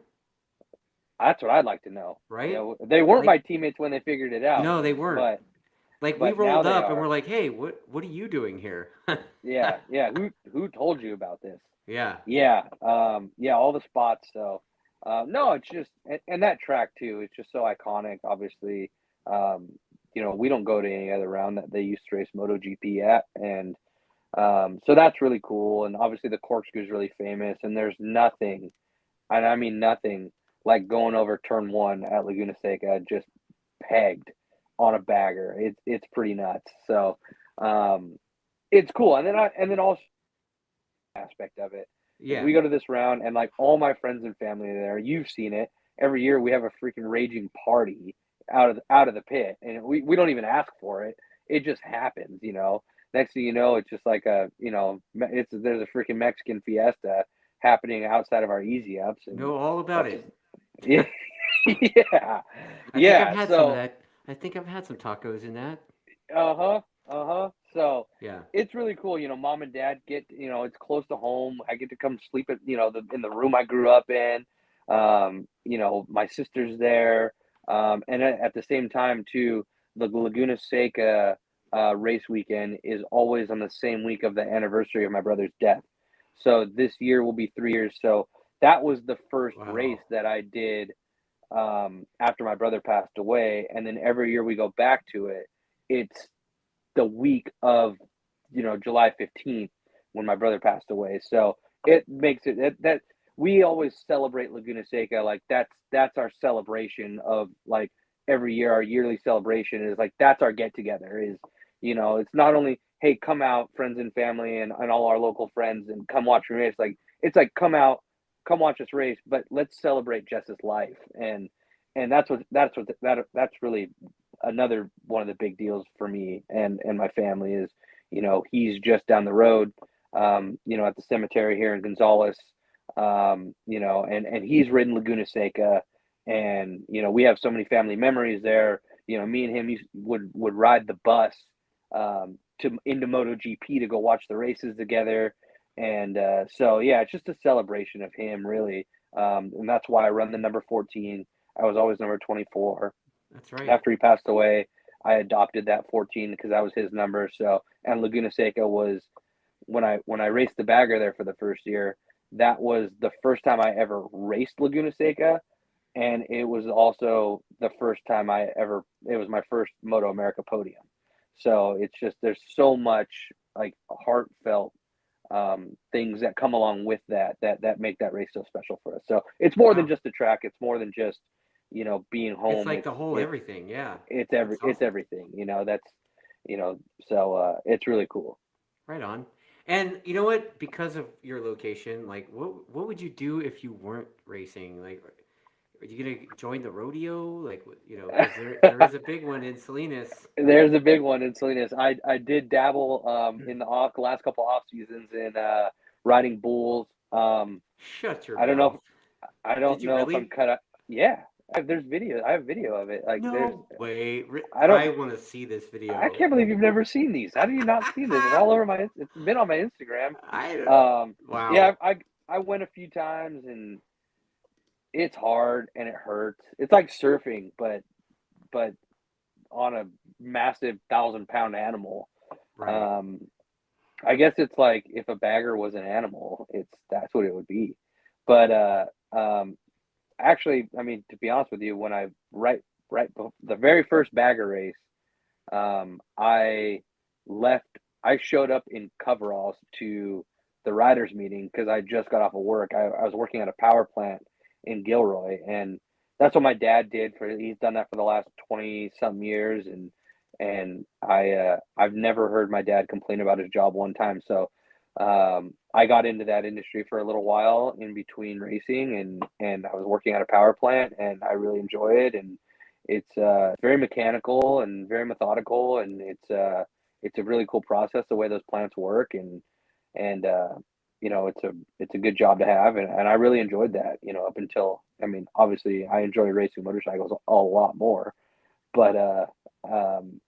That's what I'd like to know. Right? They weren't my Like, teammates when they figured it out, no, they weren't. but Like we but now rolled they up and we're are. like, hey, what are you doing here? Yeah, yeah. Who told you about this? Yeah. Yeah, yeah, all the spots. So, no, it's just, and that track too. It's just so iconic. Obviously, um, we don't go to any other round that they used to race MotoGP at, and so that's really cool. And obviously, the corkscrew is really famous. And there's nothing, and I mean nothing, like going over turn one at Laguna Seca, just pegged on a bagger. It's pretty nuts. So, it's cool. And then also aspect of it is Yeah. we go to this round and like all my friends and family are there. You've seen it. Every year we have a freaking raging party out of the pit, and we don't even ask for it. It just happens. Next thing you know, it's just like there's a freaking Mexican fiesta happening outside of our easy ups, and Know all about that's just it. yeah, yeah, I think I've yeah. had some of So that. I think I've had some tacos in that. uh-huh. Uh-huh. So Yeah. it's really cool. Mom and dad it's close to home. I get to come sleep in the room I grew up in. My sister's there. And at the same time too, the Laguna Seca race weekend is always on the same week of the anniversary of my brother's death. So this year will be 3 years. So that was the first race Wow. that I did after my brother passed away. And then every year we go back to it. It's the week of July 15th when my brother passed away. So it makes it that we always celebrate Laguna Seca, like that's our celebration of like every year. Our yearly celebration is like that's our get together. Is it's not only hey come out friends and family and all our local friends and come watch me race. Like it's like come out, come watch us race, but let's celebrate Jess's life. And that's really another one of the big deals for me and my family is, he's just down the road, at the cemetery here in Gonzales, and he's ridden Laguna Seca, and we have so many family memories there. Me and him would ride the bus to into MotoGP to go watch the races together, and so yeah, it's just a celebration of him really. And that's why I run the number 14. I was always number 24. That's right. After he passed away, I adopted that 14 because that was his number. So, and Laguna Seca was when I raced the bagger there for the first year. That was the first time I ever raced Laguna Seca, and it was also the first time it was my first Moto America podium. So it's just, there's so much like heartfelt things that come along with that make that race so special for us. So it's more than just a track. It's more than just, being home. It's like the whole everything. Yeah. It's it's everything, that's, so it's really cool. Right on. And you know what? Because of your location, like, what would you do if you weren't racing? Like, are you gonna join the rodeo? Like, because there is a big one in Salinas. There's a big one in Salinas. I did dabble in the last couple off seasons in riding bulls. Shut your I don't mouth. know. I don't Did you know if really? I'm cut up. Yeah, there's video. I have video of it. Like No way. I want to see this video. I can't believe you've never seen these. How do you not see this? It's all over it's been on my Instagram. I don't. Wow. Yeah, I went a few times and it's hard and it hurts. It's like surfing, but on a massive 1,000-pound animal. Right. I guess it's like if a bagger was an animal, that's what it would be. But actually, I mean, to be honest with you, when I the very first bagger race, I left. I showed up in coveralls to the riders meeting because I just got off of work. I was working at a power plant in Gilroy, and that's what my dad did he's done that for the last 20 some years, and I've never heard my dad complain about his job one time. So I got into that industry for a little while in between racing, and I was working at a power plant, and I really enjoy it. And it's very mechanical and very methodical, and it's a really cool process the way those plants work, and it's a good job to have, and I really enjoyed that. Up until, I mean, obviously I enjoy racing motorcycles a lot more, but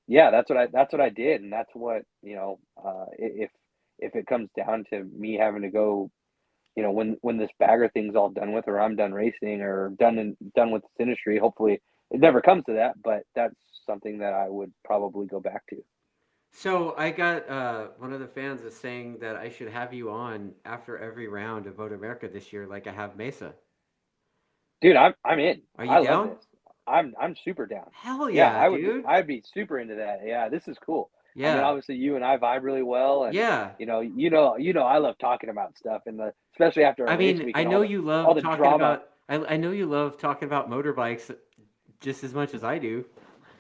yeah, that's what I did, and that's what if it comes down to me having to go, when this bagger thing's all done with, or I'm done racing, or done with this industry, hopefully it never comes to that, but that's something that I would probably go back to. So I got one of the fans is saying that I should have you on after every round of Vote America this year, like I have Mesa. Dude, I'm in. Are you I love down? this. I'm super down. Hell Yeah, yeah, dude. I'd be super into that. Yeah, this is cool. I mean, Yeah. obviously you and I vibe really well, and Yeah. I love talking about stuff, and especially after a I race mean, week I and know you all love the talking drama. about I know you love talking about motorbikes just as much as I do,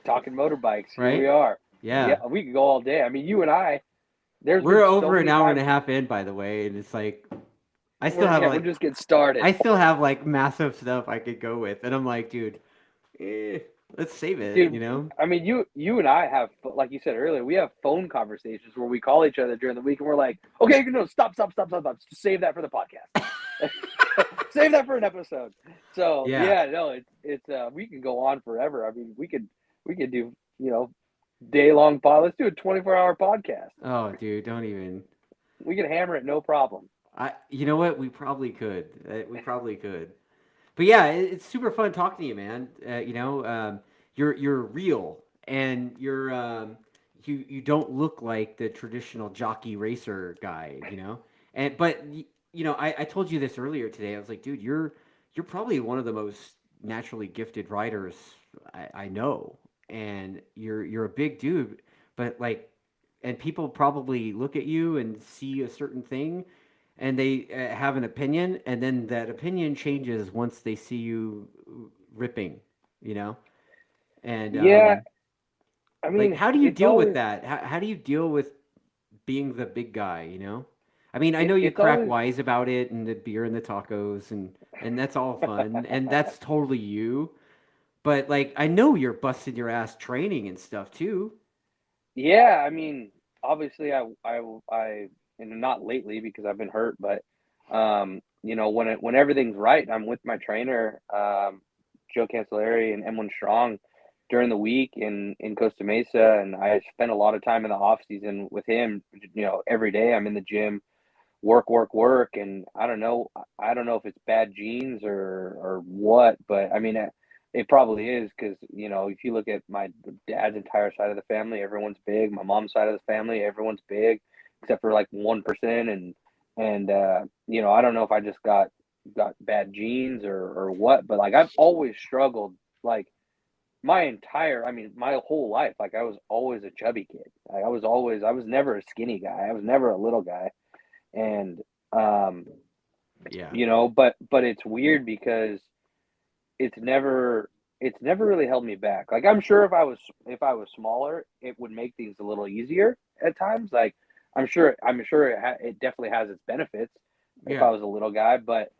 Talking motorbikes. Here we right? are. Yeah. Yeah, we could go all day. I mean, you and I. There's We're been so over an many hour and a times half in, by the way, and it's like we're just getting started. I still have like massive stuff I could go with, and I'm like, dude, eh, let's save it, Dude, I mean, you and I have, like you said earlier, we have phone conversations where we call each other during the week, and we're like, okay, no, stop, just save that for the podcast. Save that for an episode. So Yeah. yeah, no, it's we can go on forever. I mean, we could do, day long pod. Let's do a 24-hour podcast. Oh, dude, don't even. We can hammer it, no problem. You know what? We probably could. We probably could. But yeah, it's super fun talking to you, man. You're real, and you don't look like the traditional jockey racer guy, And but I told you this earlier today. I was like, dude, you're probably one of the most naturally gifted riders I know, and you're a big dude, but like, and people probably look at you and see a certain thing, and they have an opinion, and then that opinion changes once they see you ripping, you know? And Yeah, I like, mean, how do you it's deal with always that? How do you deal with being the big guy? I mean, I know you it's crack always wise about it and the beer and the tacos, and that's all fun, and that's totally you. But like, I know you're busting your ass training and stuff too. Yeah, I mean, obviously, and not lately because I've been hurt, but when everything's right, I'm with my trainer, Joe Cancelleri and M1 Strong during the week in Costa Mesa, and I spend a lot of time in the off season with him. Every day I'm in the gym work, and I don't know if it's bad genes or what, but I mean it probably is, because if you look at my dad's entire side of the family, everyone's big. My mom's side of the family, everyone's big, except for like 1%, and I don't know if I just got bad genes or what, but like I've always struggled, like my whole life, like I was always a chubby kid. Like, I was never a skinny guy. I was never a little guy. And but it's weird because it's never really held me back. Like I'm sure if I was smaller, it would make things a little easier at times. Like I'm sure it definitely has its benefits if I was a little guy, but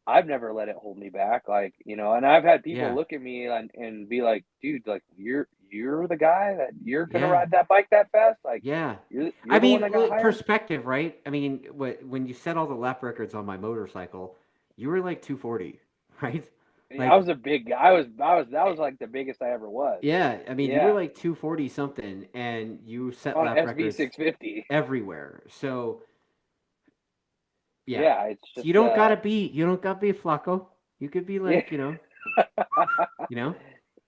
I've never let it hold me back. Like, and I've had people look at me and be like, dude, like you're the guy that you're going to ride that bike that fast. Like, yeah. you're I the one mean, that got hired? perspective, right? I mean, when you set all the lap records on my motorcycle, you were like 240, right? Like, I was a big guy. That was like the biggest I ever was. yeah, I mean, you were like 240 something, and you set On lap SV records 650 everywhere. So, yeah, it's just you don't gotta be Flacco. You could be like, yeah,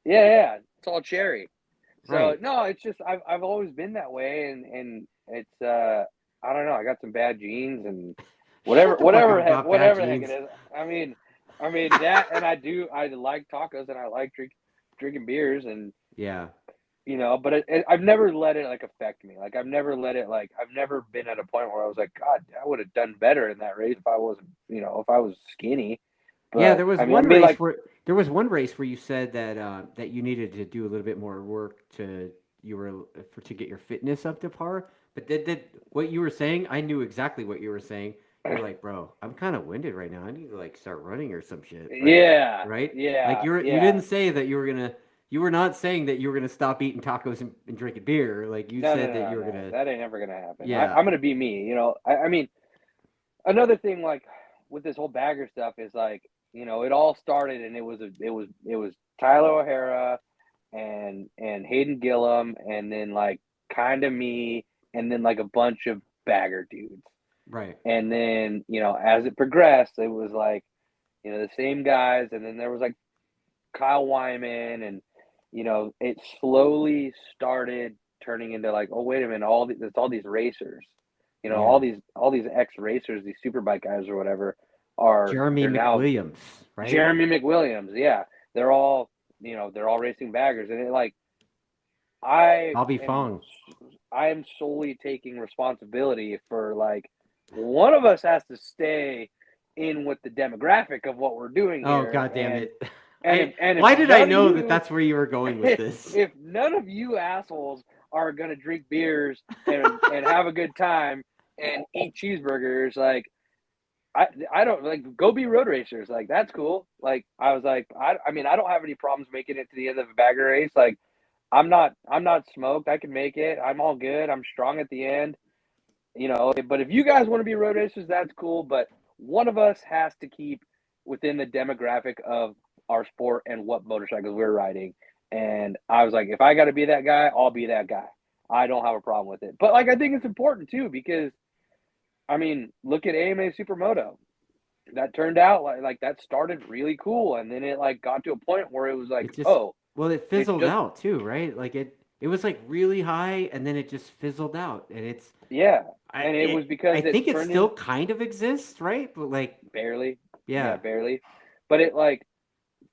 it's all cherry. So right. no, it's just I've always been that way, and it's I don't know. I got some bad genes and whatever the heck it is. I mean that, and I like tacos and I like drinking beers, and yeah. but I've never let it like affect me. Like I've never been at a point where I was like, God, I would have done better in that race if I wasn't, if I was skinny. But Yeah, there was one race like, where you said that you needed to do a little bit more work to get your fitness up to par. But did what you were saying? I knew exactly what you were saying. You're like, bro, I'm kind of winded right now. I need to like start running or some shit. Like, yeah, right? Like yeah, you didn't say that you were gonna. You were not saying that you were gonna stop eating tacos and drinking beer. Like you said that you were gonna. That ain't never gonna happen. Yeah. I'm gonna be me. I mean, another thing like with this whole bagger stuff is like, it all started, and it was Tyler O'Hara and Hayden Gillum, and then like kind of me, and then like a bunch of bagger dudes. Right. And then, as it progressed, it was like, the same guys, and then there was like Kyle Wyman, and it slowly started turning into like, oh wait a minute, it's all these racers, all these ex racers, these superbike guys or whatever Jeremy McWilliams, right? Jeremy McWilliams, yeah, they're all racing baggers, and it like Bobby Fong. I am solely taking responsibility for like one of us has to stay in with the demographic of what we're doing here. Oh God damn it! Why did I know that that's where you were going with this? If none of you assholes are gonna drink beers and have a good time and eat cheeseburgers, like I don't like go be road racers. Like that's cool. Like I was like I mean I don't have any problems making it to the end of a bagger race. Like I'm not smoked. I can make it. I'm all good. I'm strong at the end. But if you guys want to be road racers, that's cool. But one of us has to keep within the demographic of our sport and what motorcycles we're riding. And I was like, if I got to be that guy, I'll be that guy. I don't have a problem with it. But like, I think it's important too, because I mean, look at AMA Supermoto. That turned out like that started really cool. And then it like got to a point where it was like, well, it fizzled out too, right? Like it was like really high, and then it just fizzled out, and it's it was because I think it still kind of exists, right? But like barely, yeah, barely. But it like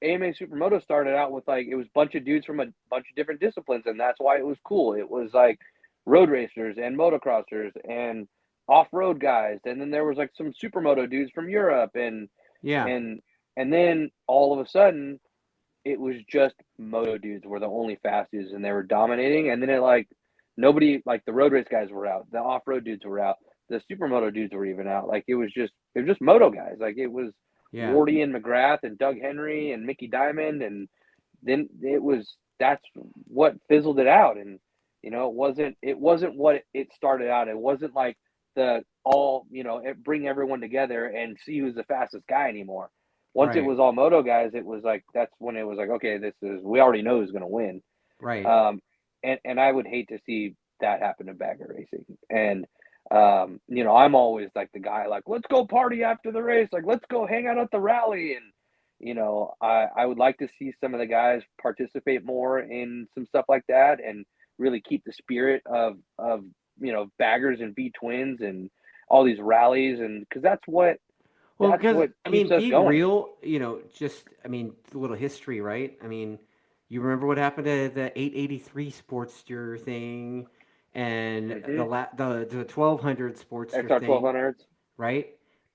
AMA Supermoto started out with like it was a bunch of dudes from a bunch of different disciplines, and that's why it was cool. It was like road racers and motocrossers and off-road guys, and then there was like some supermoto dudes from Europe, and then all of a sudden it was just moto dudes were the only fast dudes, and they were dominating. And then it like nobody, like the road race guys were out, the off-road dudes were out, the supermoto dudes were even out. Like it was just moto guys. Like it was Wardy and McGrath and Doug Henry and Mickey Diamond, and then that's what fizzled it out. And it wasn't what it started out. It wasn't like bring everyone together and see who's the fastest guy anymore. Once it was all moto guys, it was like that's when it was like, okay, we already know who's going to win. Right. And I would hate to see that happen in bagger racing. And I'm always like the guy, like, let's go party after the race, like, let's go hang out at the rally. And, I would like to see some of the guys participate more in some stuff like that and really keep the spirit of, baggers and V twins and all these rallies. And because Well, that's because what I keeps mean, us being going. real, a little history, right? I mean, you remember what happened to the 883 Sportster thing, and Mm-hmm. the 1200 Sportster XR thing, 1200s. right?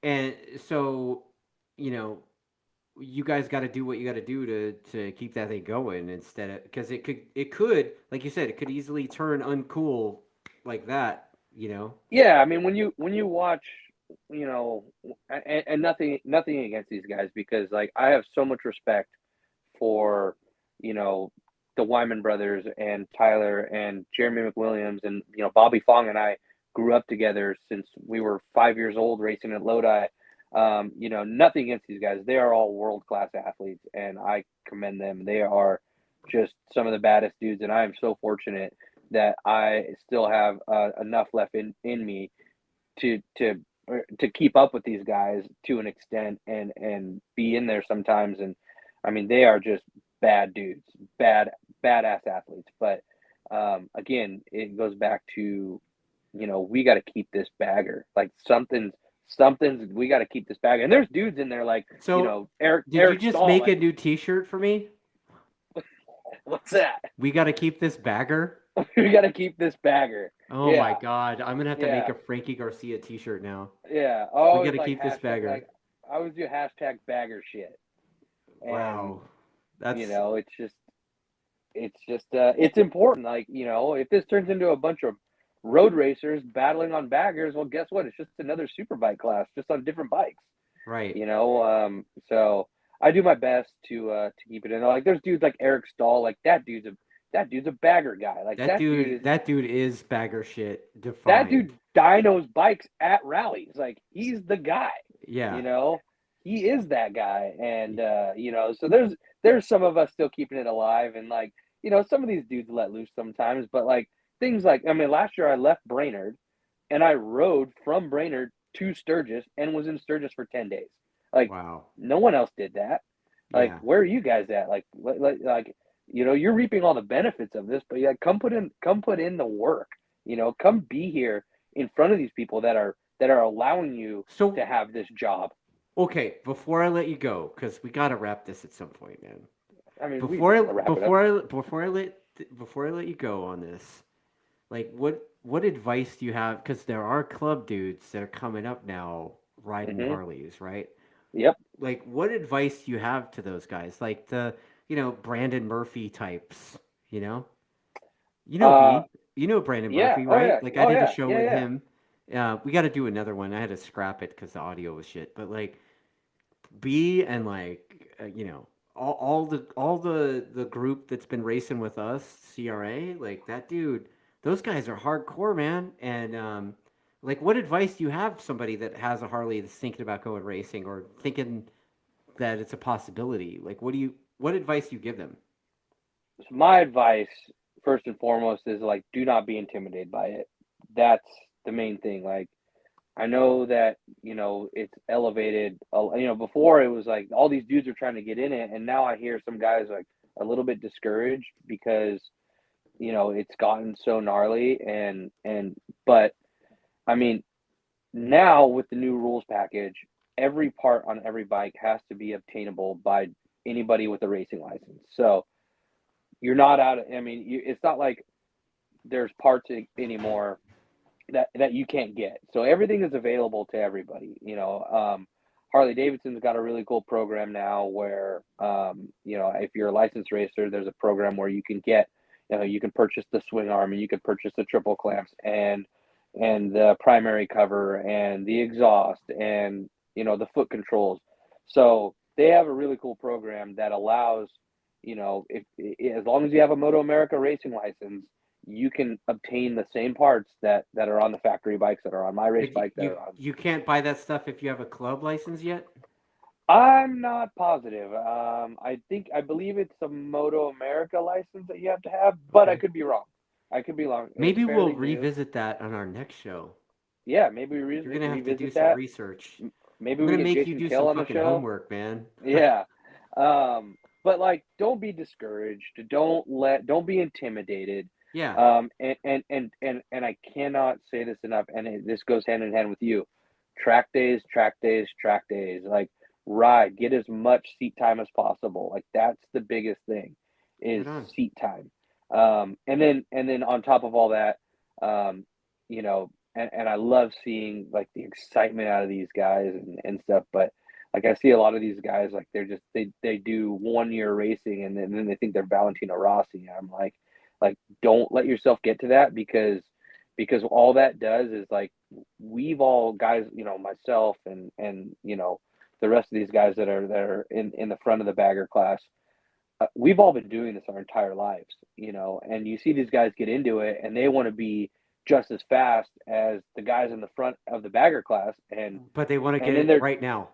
And so, you know, you guys got to do what you got to do to keep that thing going instead of because it could like you said it could easily turn uncool like that, you know. Yeah, I mean, when you watch, you know, and nothing against these guys, because like I have so much respect for, you know, the Wyman brothers and Tyler and Jeremy McWilliams, and Bobby Fong and I grew up together since we were 5 years old racing at Lodi. Nothing against these guys. They are all world class athletes, and I commend them. They are just some of the baddest dudes, and I am so fortunate that I still have enough left in me to to keep up with these guys to an extent and be in there sometimes. And I mean, they are just bad dudes, badass athletes. But again, it goes back to, we got to keep this bagger. Like something's we got to keep this bagger. And there's dudes in there like, So did you Eric just Stahl. make a Like, new T-shirt for me? what's that? We got to keep this bagger. We got to keep this bagger. Oh my Yeah, God, I'm gonna have to make yeah, a Frankie Garcia T-shirt now. yeah. We got Always to like keep this hashtag, bagger. like I always do hashtag bagger shit. And Wow, that's it's it's important. Like, if this turns into a bunch of road racers battling on baggers, well, guess what? It's just another superbike class, just on different bikes. right. So I do my best to keep it in. Like, there's dudes like Eric Stahl, like that dude's a bagger guy. Like That dude is bagger shit that defined. dude dynos bikes at rallies. Like, he's the guy. Yeah. You know, he is that guy. And so there's some of us still keeping it alive, and like, some of these dudes let loose sometimes. But like, things like, I mean, last year I left Brainerd and I rode from Brainerd to Sturgis and was in Sturgis for 10 days. Like, Wow. no one else did that. Like, Yeah. where are you guys at? Like, you're reaping all the benefits of this, but yeah, come put in the work. Come be here in front of these people that are allowing you to So have this job. okay, before I let you go, because we gotta wrap this at some point, man. I mean, we Before I gotta wrap it up. before I let you go on this, like what advice do you have? Because there are club dudes that are coming up now riding Hmm. Harleys, right? Yep. Like what advice do you have to those guys? Like the Brandon Murphy types, you know? You know Uh, B. You know Brandon yeah. Murphy, Oh right? yeah. Like I Oh did a yeah. show Yeah. with Yeah. him. We got to do another one. I had to scrap it because the audio was shit. But like B and like all the group that's been racing with us, CRA, like that dude. Those guys are hardcore, man. And like, what advice do you have somebody that has a Harley that's thinking about going racing or thinking that it's a possibility? Like, what advice do you give them? So my advice, first and foremost, is like, do not be intimidated by it. That's the main thing. Like, I know that, it's elevated. Before it was like all these dudes are trying to get in it, and now I hear some guys like a little bit discouraged because it's gotten so gnarly. But I mean, now with the new rules package, every part on every bike has to be obtainable by anybody with a racing license. So you're not out. I mean, it's not like there's parts anymore that you can't get. So everything is available to everybody. Harley Davidson's got a really cool program now where, if you're a licensed racer, there's a program where you can get, you can purchase the swing arm, and you can purchase the triple clamps and the primary cover and the exhaust and the foot controls. So they have a really cool program that allows, if as long as you have a Moto America racing license, you can obtain the same parts that are on the factory bikes, that are on my race Like bike, that you are on. you can't buy that stuff if you have a club license yet. I'm not positive. I believe it's a Moto America license that you have to have, but I Okay. could be wrong. I could be wrong. It's Maybe we'll fairly new. revisit that on our next show. Yeah, maybe we You're gonna have to do revisit some that. research. Maybe I'm we gonna get make you Jason do Kill some on the fucking show. homework, man. Yeah. But like, don't be discouraged. Don't be intimidated. Yeah. And I cannot say this enough. And this goes hand in hand with you. Track days, track days, track days. Like, ride, get as much seat time as possible. Like, that's the biggest thing, is Right on. seat time. And then on top of all that, you know, and I love seeing like the excitement out of these guys and stuff. But like, I see a lot of these guys, like, they do 1 year racing, and then they think they're Valentino Rossi. And I'm like, don't let yourself get to that, because all that does is, like, we've all guys, myself and the rest of these guys that are in the front of the bagger class, we've all been doing this our entire lives, and you see these guys get into it and they want to be just as fast as the guys in the front of the bagger class, But they want to and get then it right now.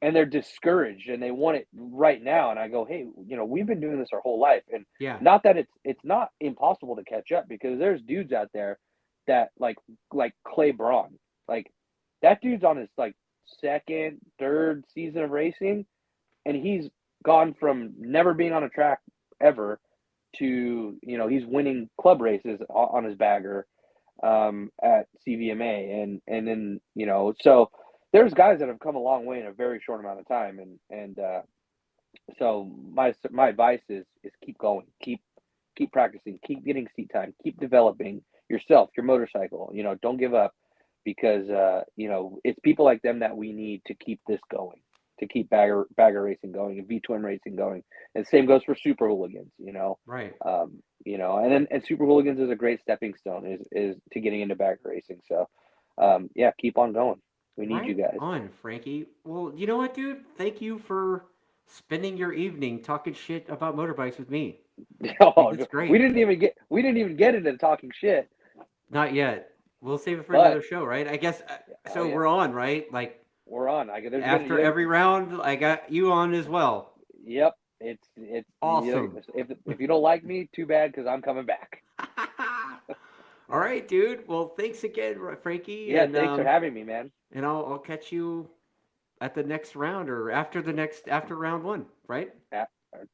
they're discouraged and they want it right now. And I go, hey, we've been doing this our whole life. And Yeah. not that it's not impossible to catch up, because there's dudes out there that like Clay Braun, like, that dude's on his like second, third season of racing, and he's gone from never being on a track ever to, he's winning club races on his bagger at CVMA, and then so there's guys that have come a long way in a very short amount of time, and so my advice is keep going, keep practicing, keep getting seat time, keep developing yourself, your motorcycle. Don't give up, because it's people like them that we need to keep this going, to keep bagger racing going and V-twin racing going. And same goes for Super Hooligans. Right. And Super Hooligans is a great stepping stone is to getting into bagger racing. So yeah, keep on going. We need you guys. On, Frankie. Well, you know what, dude? Thank you for spending your evening talking shit about motorbikes with me. I think that's We great. didn't even get into talking shit. Not yet. We'll save it for But another show, right? I guess. oh So yeah, we're on, right? Like, we're on. after every round, I got you on as well. Yep. It's Awesome. if you don't like me, too bad, because I'm coming back. All right, dude. Well, thanks again, Frankie, Yeah, thanks for having me, man. and I'll catch you at the next round, or after round one, right?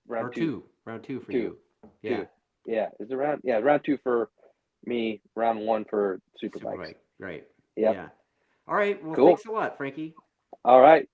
Round Or two. round two for Two. you. Yeah. Two. Yeah. Is it round two for me, round one for Superbikes. Superbike. Right. Yep. Yeah. All right. Well, Cool. thanks a lot, Frankie. All right.